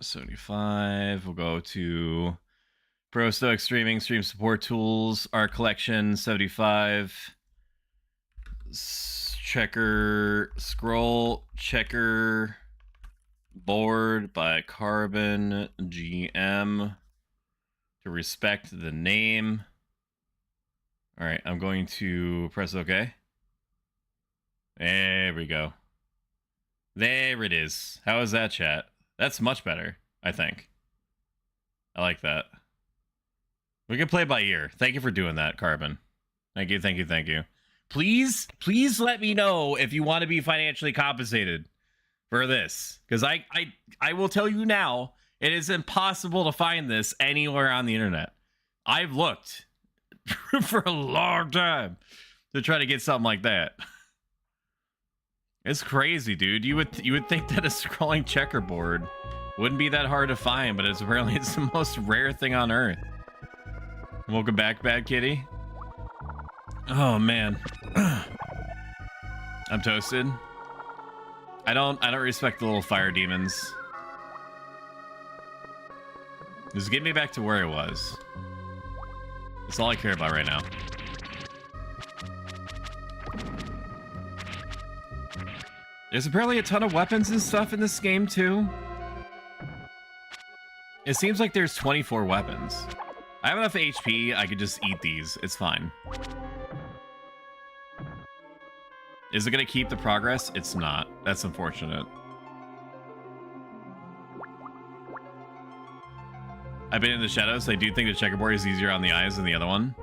75. We'll go to Pro Stoic Streaming, Stream Support Tools, Art Collection, 75. Checker, Scroll, Checker, Board by Carbon GM. To respect the name. All right, I'm going to press OK. There we go. There it is. How is that, chat? That's much better, I think. I like that. We can play by ear. Thank you for doing that, Carbon. Thank you. Please let me know if you want to be financially compensated for this. Because I will tell you now, it is impossible to find this anywhere on the internet. I've looked for a long time to try to get something like that. It's crazy, dude. You would think that a scrolling checkerboard wouldn't be that hard to find, but it's the most rare thing on earth. Welcome back, Bad Kitty. Oh man. I'm toasted. I don't respect the little fire demons. Just get me back to where I was. That's all I care about right now. There's apparently a ton of weapons and stuff in this game too. It seems like there's 24 weapons. I have enough HP, I could just eat these. It's fine. Is it gonna keep the progress? It's not. That's unfortunate. I've been in the shadows. I do think the checkerboard is easier on the eyes than the other one.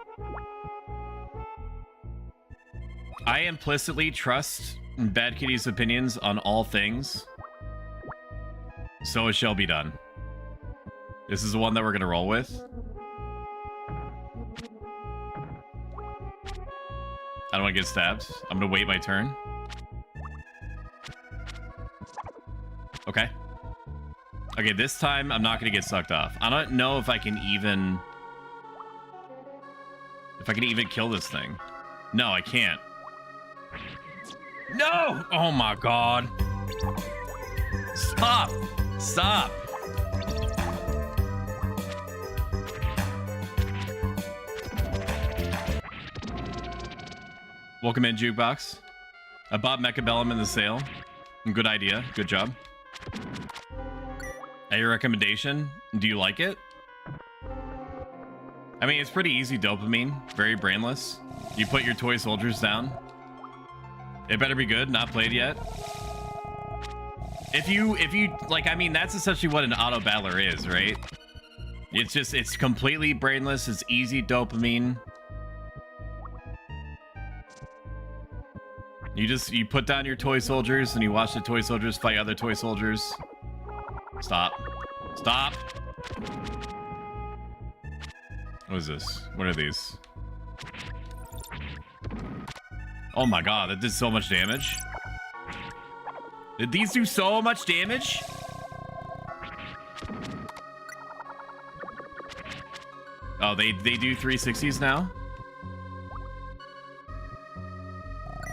I implicitly trust Bad Kitty's opinions on all things. So it shall be done. This is the one that we're gonna roll with. I don't want to get stabbed. I'm gonna wait my turn. Okay. Okay, this time I'm not gonna get sucked off. I don't know if I can even kill this thing. No, I can't. No! Oh my god. Stop! Stop! Welcome in, Jukebox. I bought Mechabellum in the sale. Good idea. Good job. At your recommendation, do you like it? I mean, it's pretty easy dopamine. Very brainless. You put your toy soldiers down. It better be good. Not played yet. If you like, I mean, that's essentially what an auto battler is, right? It's completely brainless. It's easy dopamine. You put down your toy soldiers and you watch the toy soldiers fight other toy soldiers. Stop. Stop. What is this? What are these? Oh my god, that did so much damage. Did these do so much damage? Oh, they do 360s now?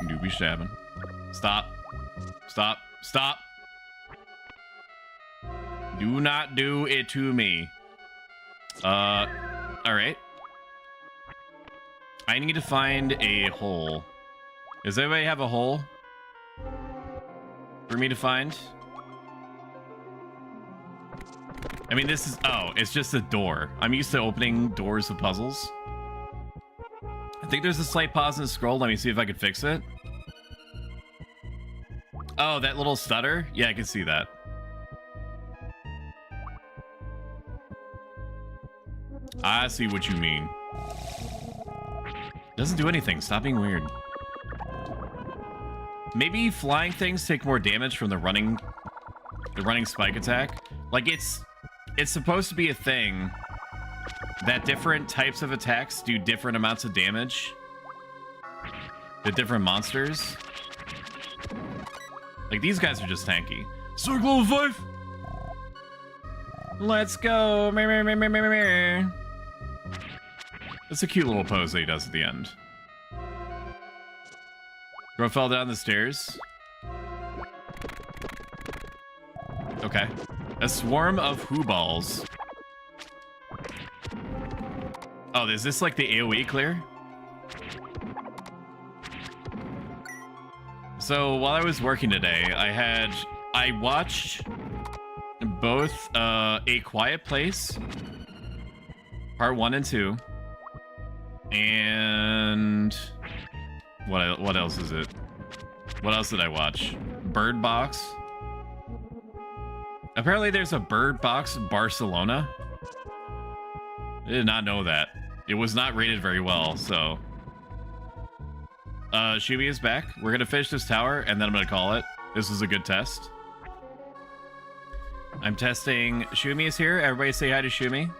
Do be stabbing. Stop. Stop. Stop. Do not do it to me. Alright. I need to find a hole. Does anybody have a hole for me to find? I mean, this is... Oh, it's just a door. I'm used to opening doors of puzzles. I think there's a slight pause in the scroll. Let me see if I can fix it. Oh, that little stutter? Yeah, I can see that. I see what you mean. Doesn't do anything. Stop being weird. Maybe flying things take more damage from the running spike attack. Like it's supposed to be a thing that different types of attacks do different amounts of damage to different monsters. Like these guys are just tanky. Circle of 5. Let's go. That's a cute little pose that he does at the end. Bro fell down the stairs. Okay. A swarm of Who balls. Oh, is this like the AoE clear? So while I was working today, I watched both A Quiet Place, part 1 and 2, and what else is it? What else did I watch? Bird Box. Apparently there's a Bird Box Barcelona. I did not know that. It was not rated very well, so. Shumi is back. We're gonna finish this tower, and then I'm gonna call it. This was a good test. I'm testing. Shumi is here. Everybody say hi to Shumi.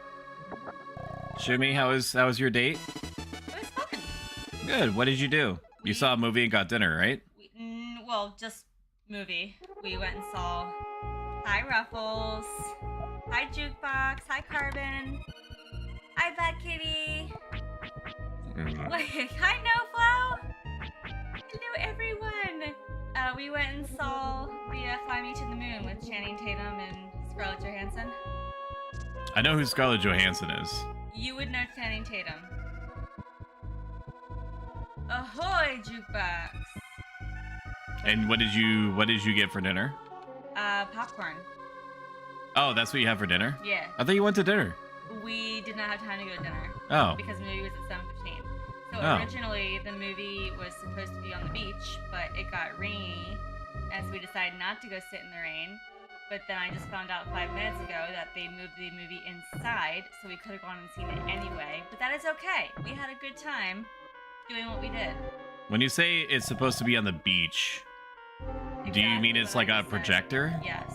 Shumi, how was your date? It was fun. Good. What did you do? You saw a movie and got dinner, right? Well, just movie. We went and saw Hi Ruffles, Hi Jukebox, Hi Carbon, Hi Bad Kitty. Hi NoFlow. Hello everyone. We went and saw the Fly Me to the Moon with Channing Tatum and Scarlett Johansson. I know who Scarlett Johansson is. You would know Channing Tatum. Ahoy, Jukebox. And what did you get for dinner? Popcorn. Oh, that's what you have for dinner? Yeah. I thought you went to dinner. We did not have time to go to dinner. Oh. Because the movie was at 7:15. So originally the movie was supposed to be on the beach, but it got rainy, and so we decided not to go sit in the rain. But then I just found out 5 minutes ago that they moved the movie inside, so we could have gone and seen it anyway. But that is okay. We had a good time doing what we did. When you say it's supposed to be on the beach, do you mean it's like a projector? Yes.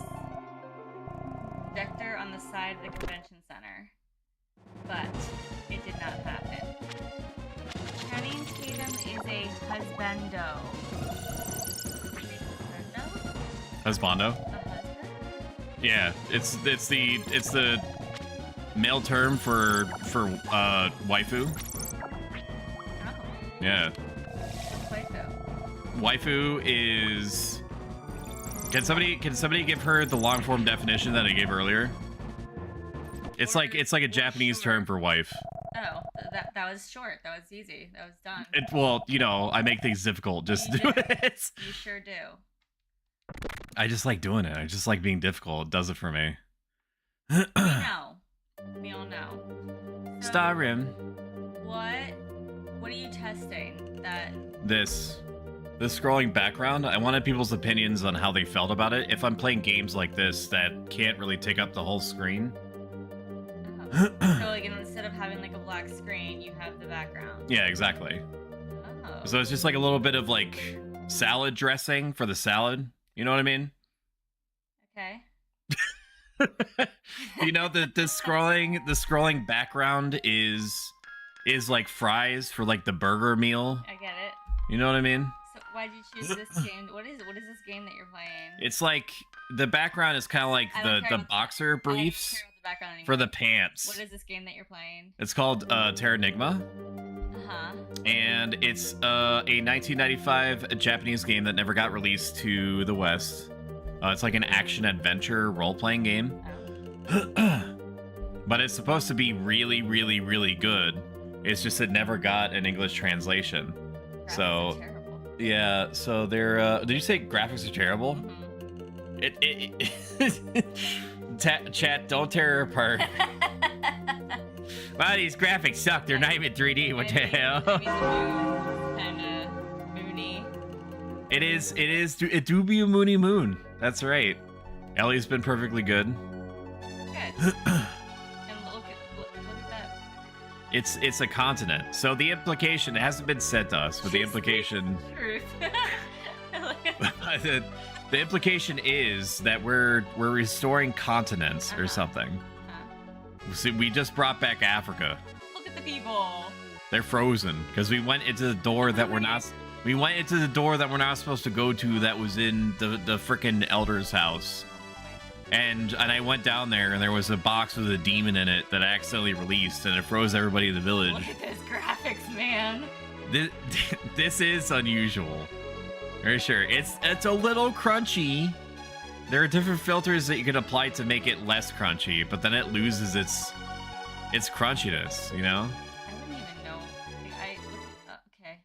Projector on the side of the convention center. But it did not happen. Channing Tatum is a husbando. Husbando? A husband? Yeah, it's the male term for waifu. Oh. Yeah. What's waifu? Waifu is. Can somebody give her the long form definition that I gave earlier? It's like a Japanese term for wife. Oh, that was short. That was easy. That was done. Well, you know, I make things difficult. Just do it. You sure do. I just like doing it. I just like being difficult. It does it for me. We know. We all know. So, Starrim. What are you testing? This scrolling background. I wanted people's opinions on how they felt about it. If I'm playing games like this that can't really take up the whole screen. So like instead of having like a black screen, you have the background. Yeah, exactly. Oh. So it's just like a little bit of like salad dressing for the salad. You know what I mean? Okay. You know, the scrolling background is like fries for like the burger meal. I get it. You know what I mean? So why'd you choose this game? What is this game that you're playing? It's like the background is kind of like the boxer briefs for the pants. What is this game that you're playing? It's called Terranigma. Uh-huh. And it's a 1995 Japanese game that never got released to the West. It's like an action-adventure role-playing game. Oh. But it's supposed to be really, really, really good. It's just it never got an English translation. Graphics So, are terrible. yeah, so they're... did you say graphics are terrible? Mm-hmm. Chat, don't tear her apart. Wow, these graphics suck. They're not even 3D. What the hell? Kind of moony. It is. It do be a moony moon. That's right. Ellie's been perfectly good. Good. And look at that It's a continent. So the implication, it hasn't been said to us, but the implication Truth. the implication is that we're restoring continents or something. So we just brought back Africa. Look at the people. They're frozen because we went into the door that we're not. We went into the door that we're not supposed to go to. That was in the frickin' elder's house. And I went down there and there was a box with a demon in it that I accidentally released and it froze everybody in the village. Look at this graphics, man. This is unusual. Very sure. It's a little crunchy. There are different filters that you can apply to make it less crunchy, but then it loses its crunchiness, you know? I wouldn't even know. Okay.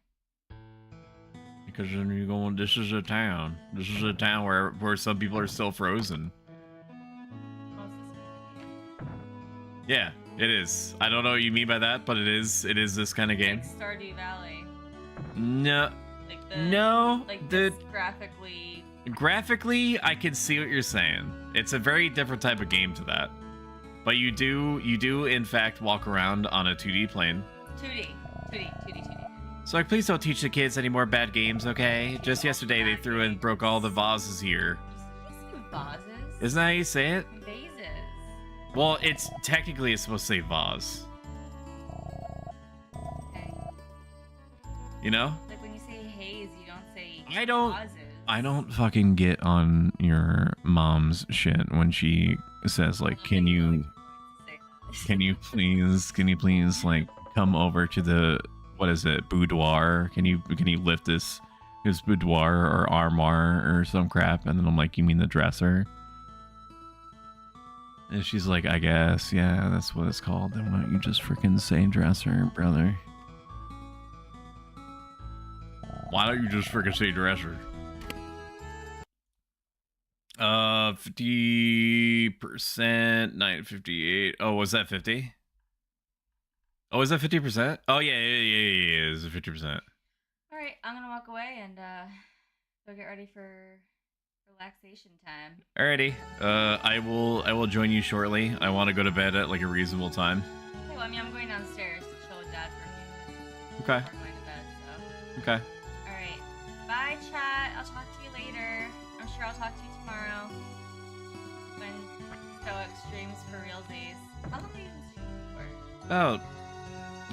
Because then you're going, this is a town. This is a town where some people are still frozen. Yeah, it is. I don't know what you mean by that, but it is this kind of game. Like Stardew Valley. No. Graphically, I can see what you're saying. It's a very different type of game to that. But you do in fact walk around on a 2D plane. 2D. So like, please don't teach the kids any more bad games, okay? Just yesterday they threw and broke all the vases here. Vases? Isn't that how you say it? Vases. Well, it's supposed to say vase. Okay. You know? Like when you say haze, you don't say I vases. don't fucking get on your mom's shit when she says like, can you please like come over to the, what is it, boudoir? Can you lift this boudoir or armoire or some crap? And then I'm like, you mean the dresser? And she's like, I guess, yeah, that's what it's called. Then why don't you just freaking say dresser, brother? Why don't you just freaking say dresser? 50%, 958. Oh, was that 50? Oh, is that 50%? Oh, yeah, it's 50%. All right, I'm gonna walk away and go get ready for relaxation time. Alrighty. I will join you shortly. I want to go to bed at like a reasonable time. Okay, well, I mean, I'm going downstairs to chill with Dad for a few minutes. Okay. We're going to bed, so. Okay. All right. Bye, chat. I'll talk to you later. I'm sure I'll talk to you tomorrow. When Stoic streams for realsies. How long have you been streaming for? About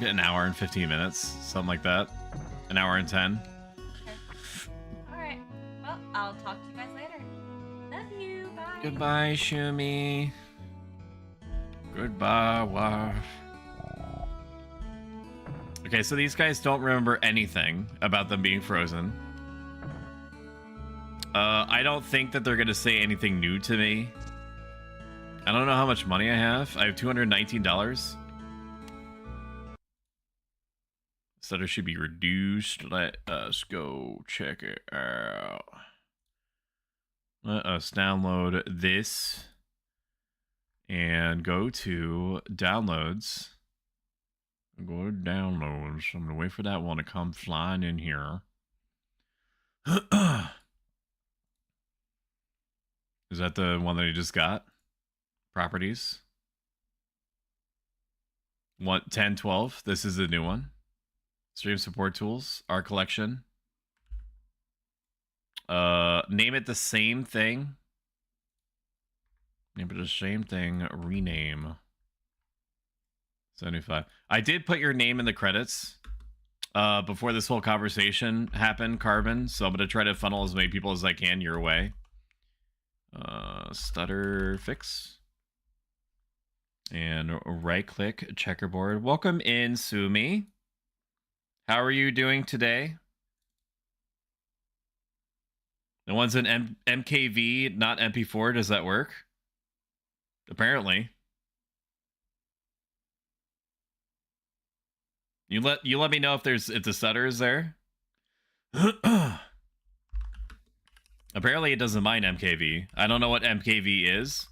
an hour and 15 minutes, something like that. An hour and 10. Okay. All right. Well, I'll talk to you guys later. Love you. Bye. Goodbye, Shumi. Goodbye, wife. Okay, so these guys don't remember anything about them being frozen. I don't think that they're going to say anything new to me. I don't know how much money I have. I have $219. Stutter should be reduced. Let us go check it out. Let us download this and go to downloads. Go to downloads. I'm gonna wait for that one to come flying in here. Is that the one that you just got? Properties. 10, 12. This is the new one. Stream support tools. Our collection. Name it the same thing. Name it the same thing. Rename. 75. I did put your name in the credits before this whole conversation happened, Carbon. So I'm going to try to funnel as many people as I can your way. Stutter fix. And right click checkerboard. Welcome in, Sumi. How are you doing today? The one's in MKV, not MP4. Does that work? Apparently. You let me know if the stutter is there. Apparently it doesn't mind MKV. I don't know what MKV is.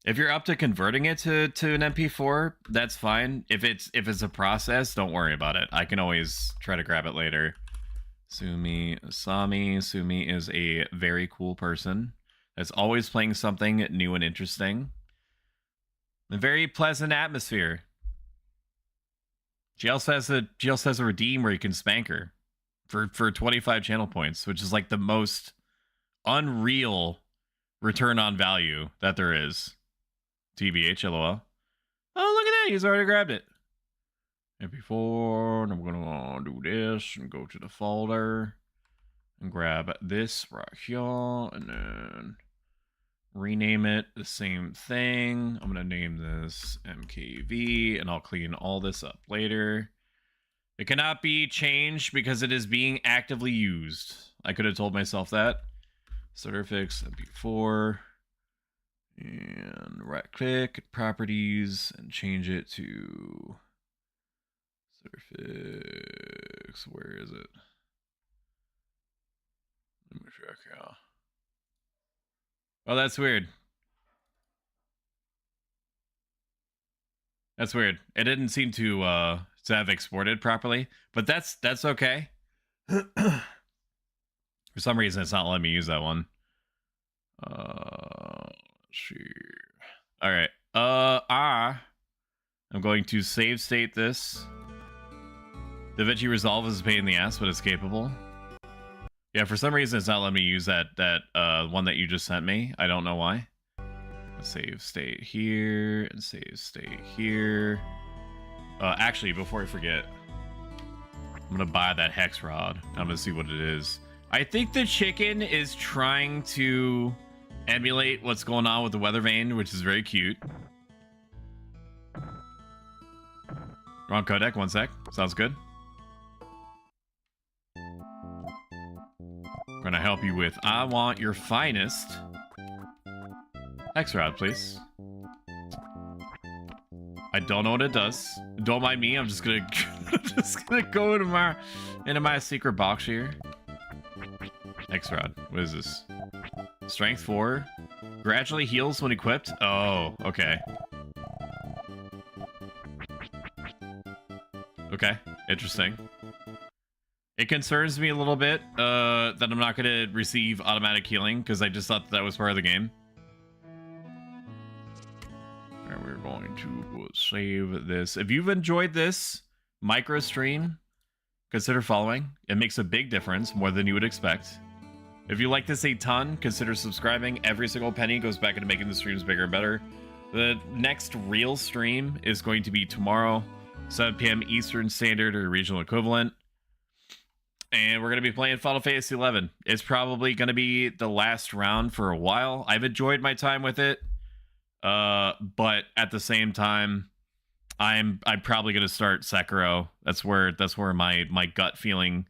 If you're up to converting it to an MP4, that's fine. If it's a process, don't worry about it. I can always try to grab it later. Sumi is a very cool person that's always playing something new and interesting. A very pleasant atmosphere. She also has a redeem where you can spank her for 25 channel points, which is like the most unreal return on value that there is. TBH, LOL. Oh, look at that. He's already grabbed it. MP4, and I'm going to do this and go to the folder and grab this right here and then rename it the same thing. I'm going to name this MKV and I'll clean all this up later. It cannot be changed because it is being actively used. I could have told myself that. Starter fix MP4 and right click properties and change it to starter fix. Where is it? Let me check out. Oh, that's weird. That's weird. It didn't seem to have exported properly, but that's okay. For some reason, it's not letting me use that one. Let's see. All right. I'm going to save state this. DaVinci Resolve is a pain in the ass, but it's capable. Yeah, for some reason, it's not letting me use that one that you just sent me. I don't know why. Save state here and save state here. Actually, before I forget, I'm gonna buy that hex rod. I'm gonna see what it is. I think the chicken is trying to emulate what's going on with the weather vane, which is very cute. Wrong codec, one sec. Sounds good. I'm gonna help you with I want your finest. Hex rod, please. I don't know what it does. Don't mind me. I'm just gonna go into my secret box here. Hex rod. What is this? Strength 4. Gradually heals when equipped. Oh, okay. Okay, interesting. It concerns me a little bit that I'm not gonna receive automatic healing because I just thought that was part of the game. And we're going to save this. If you've enjoyed this micro stream, consider following. It makes a big difference, more than you would expect. If you like this a ton, consider subscribing. Every single penny goes back into making the streams bigger and better. The next real stream is going to be tomorrow, 7 p.m. Eastern Standard or regional equivalent. And we're going to be playing Final Fantasy XI. It's probably going to be the last round for a while. I've enjoyed my time with it. But at the same time, I'm probably going to start Sekiro. That's where my gut feeling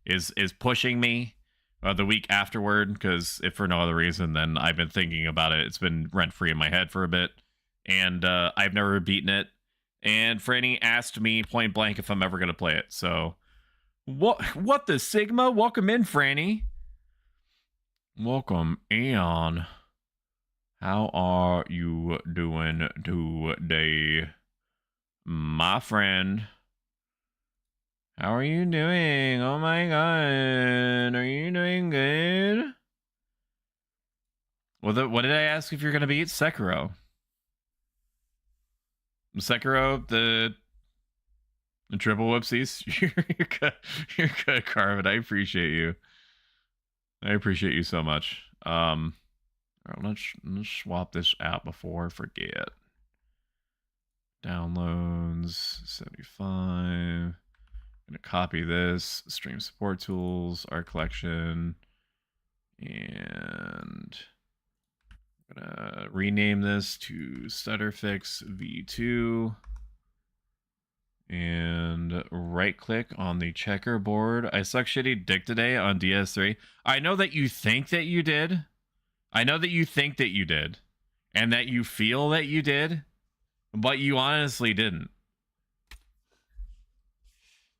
is pushing me the week afterward, because if for no other reason, then I've been thinking about it. It's been rent-free in my head for a bit, and I've never beaten it. And Franny asked me point blank if I'm ever going to play it. So, what the Sigma? Welcome in, Franny. Welcome in. How are you doing today, my friend? How are you doing? Oh my god. Are you doing good? Well, what did I ask if you're going to beat? Sekiro. Sekiro, the triple whoopsies. You're good. You're good, Carvin. I appreciate you. I appreciate you so much. All right, let's swap this out before I forget. Downloads 75. I'm gonna copy this, stream support tools, art collection, and I'm gonna rename this to Stutterfix V2, and right click on the checkerboard. I suck shitty dick today on DS3. I know that you think that you did. I know that you think that you did, and that you feel that you did, but you honestly didn't.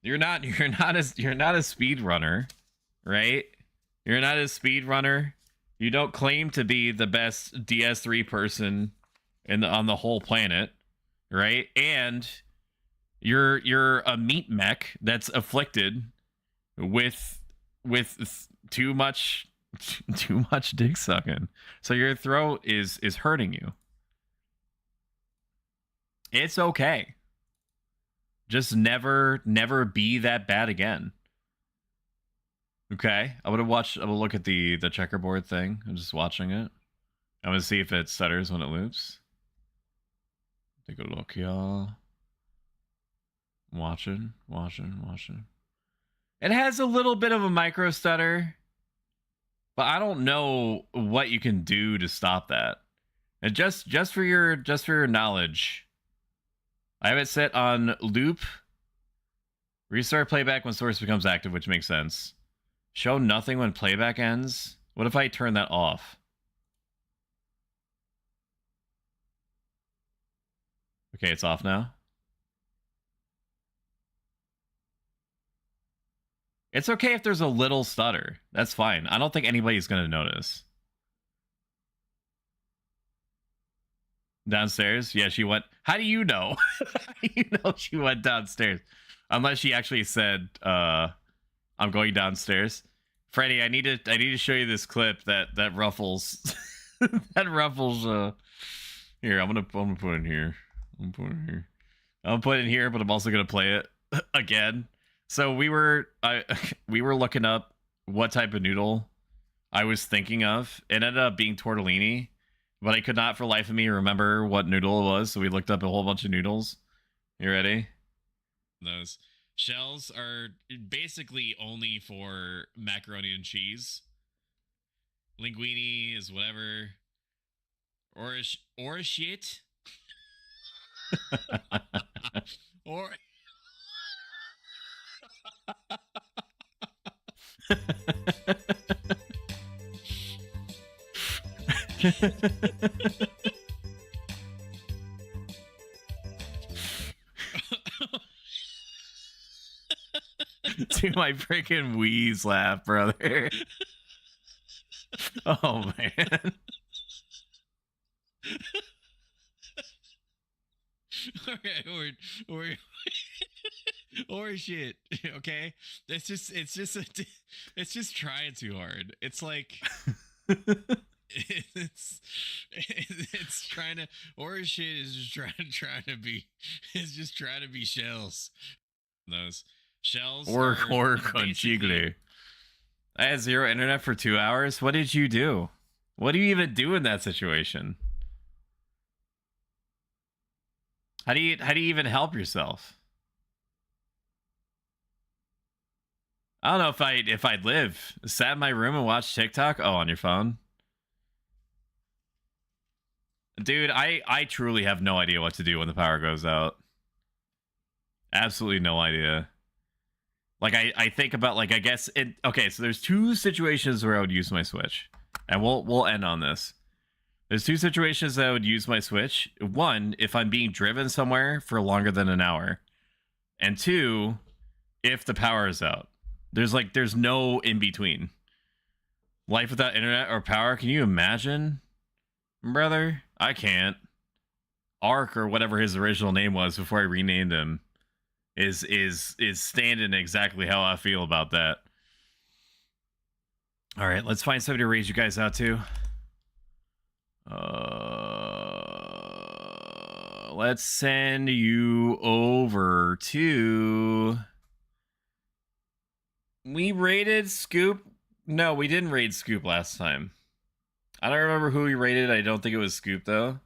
You're not a speedrunner, right? You're not a speedrunner. You don't claim to be the best DS3 person on the whole planet, right? And you're a meat mech that's afflicted with too much dick sucking. So your throat is hurting you. It's okay. Just never be that bad again. Okay, I'm gonna look at the checkerboard thing. I'm just watching it. I'm gonna see if it stutters when it loops. Take a look, y'all. Watching. It has a little bit of a micro stutter, but I don't know what you can do to stop that. And just for your knowledge, I have it set on loop. Restart playback when source becomes active, which makes sense. Show nothing when playback ends. What if I turn that off? Okay, it's off now. It's okay if there's a little stutter. That's fine. I don't think anybody's going to notice. Downstairs? Yeah, she went. How do you know? How do you know she went downstairs? Unless she actually said, I'm going downstairs. Freddy, I need to show you this clip that ruffles that ruffles here, I'm gonna put it in here. I'm gonna put it in here, but I'm also gonna play it again. So we were looking up what type of noodle I was thinking of. It ended up being tortellini, but I could not for life of me remember what noodle it was, so we looked up a whole bunch of noodles. You ready? Those shells are basically only for macaroni and cheese. Linguine is whatever. Or a shit. Or to my freaking wheeze laugh, brother. Oh man. Okay, or shit. Okay, it's just trying too hard. It's like it's trying to, or shit is just trying to be, it's just trying to be shells. Those shells or conchigli. I had zero internet for 2 hours. What did you do? What do you even do in that situation? How do you even help yourself? I don't know if I'd live. Sat in my room and watched TikTok. Oh, on your phone. Dude, I truly have no idea what to do when the power goes out. Absolutely no idea. Like I think about, like, I guess it. Okay, so there's two situations where I would use my Switch, and we'll end on this. There's two situations that I would use my Switch. One, if I'm being driven somewhere for longer than an hour, and two, if the power is out. There's no in between. Life without internet or power. Can you imagine, brother? I can't. Ark, or whatever his original name was before I renamed him, is standing exactly how I feel about that. All right, let's find somebody to raise you guys out to. Let's send you over to. We raided Scoop. No, we didn't raid Scoop last time. I don't remember who we raided. I don't think it was Scoop though.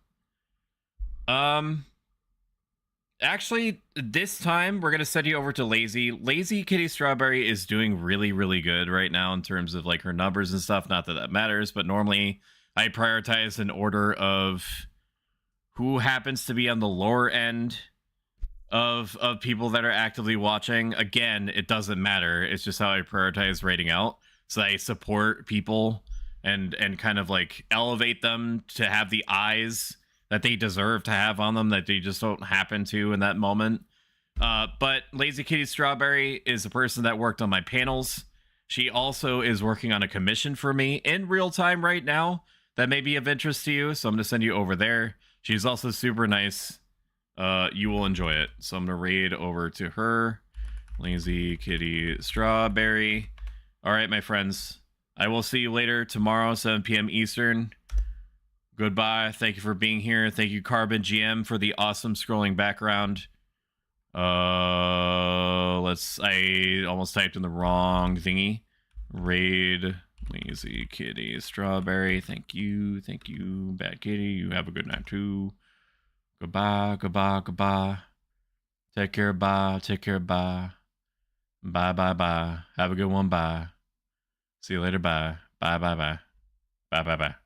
Actually, this time we're gonna send you over to Lazy. Lazy Kitty Strawberry is doing really, really good right now in terms of like her numbers and stuff. Not that that matters, but normally I prioritize an order of who happens to be on the lower end of people that are actively watching. Again, it doesn't matter. It's just how I prioritize rating out. So I support people and kind of like elevate them to have the eyes that they deserve to have on them that they just don't happen to in that moment. But Lazy Kitty Strawberry is a person that worked on my panels. She also is working on a commission for me in real time right now that may be of interest to you. So I'm going to send you over there. She's also super nice. You will enjoy it. So I'm going to raid over to her. Lazy Kitty Strawberry. All right, my friends. I will see you later tomorrow, 7 p.m. Eastern. Goodbye. Thank you for being here. Thank you, Carbon GM, for the awesome scrolling background. I almost typed in the wrong thingy. Raid, Lazy Kitty, Strawberry. Thank you. Thank you, Bad Kitty. You have a good night too. Goodbye, goodbye, goodbye. Take care, bye. Take care, bye. Bye, bye, bye. Have a good one, bye. See you later, bye. Bye, bye, bye. Bye, bye, bye.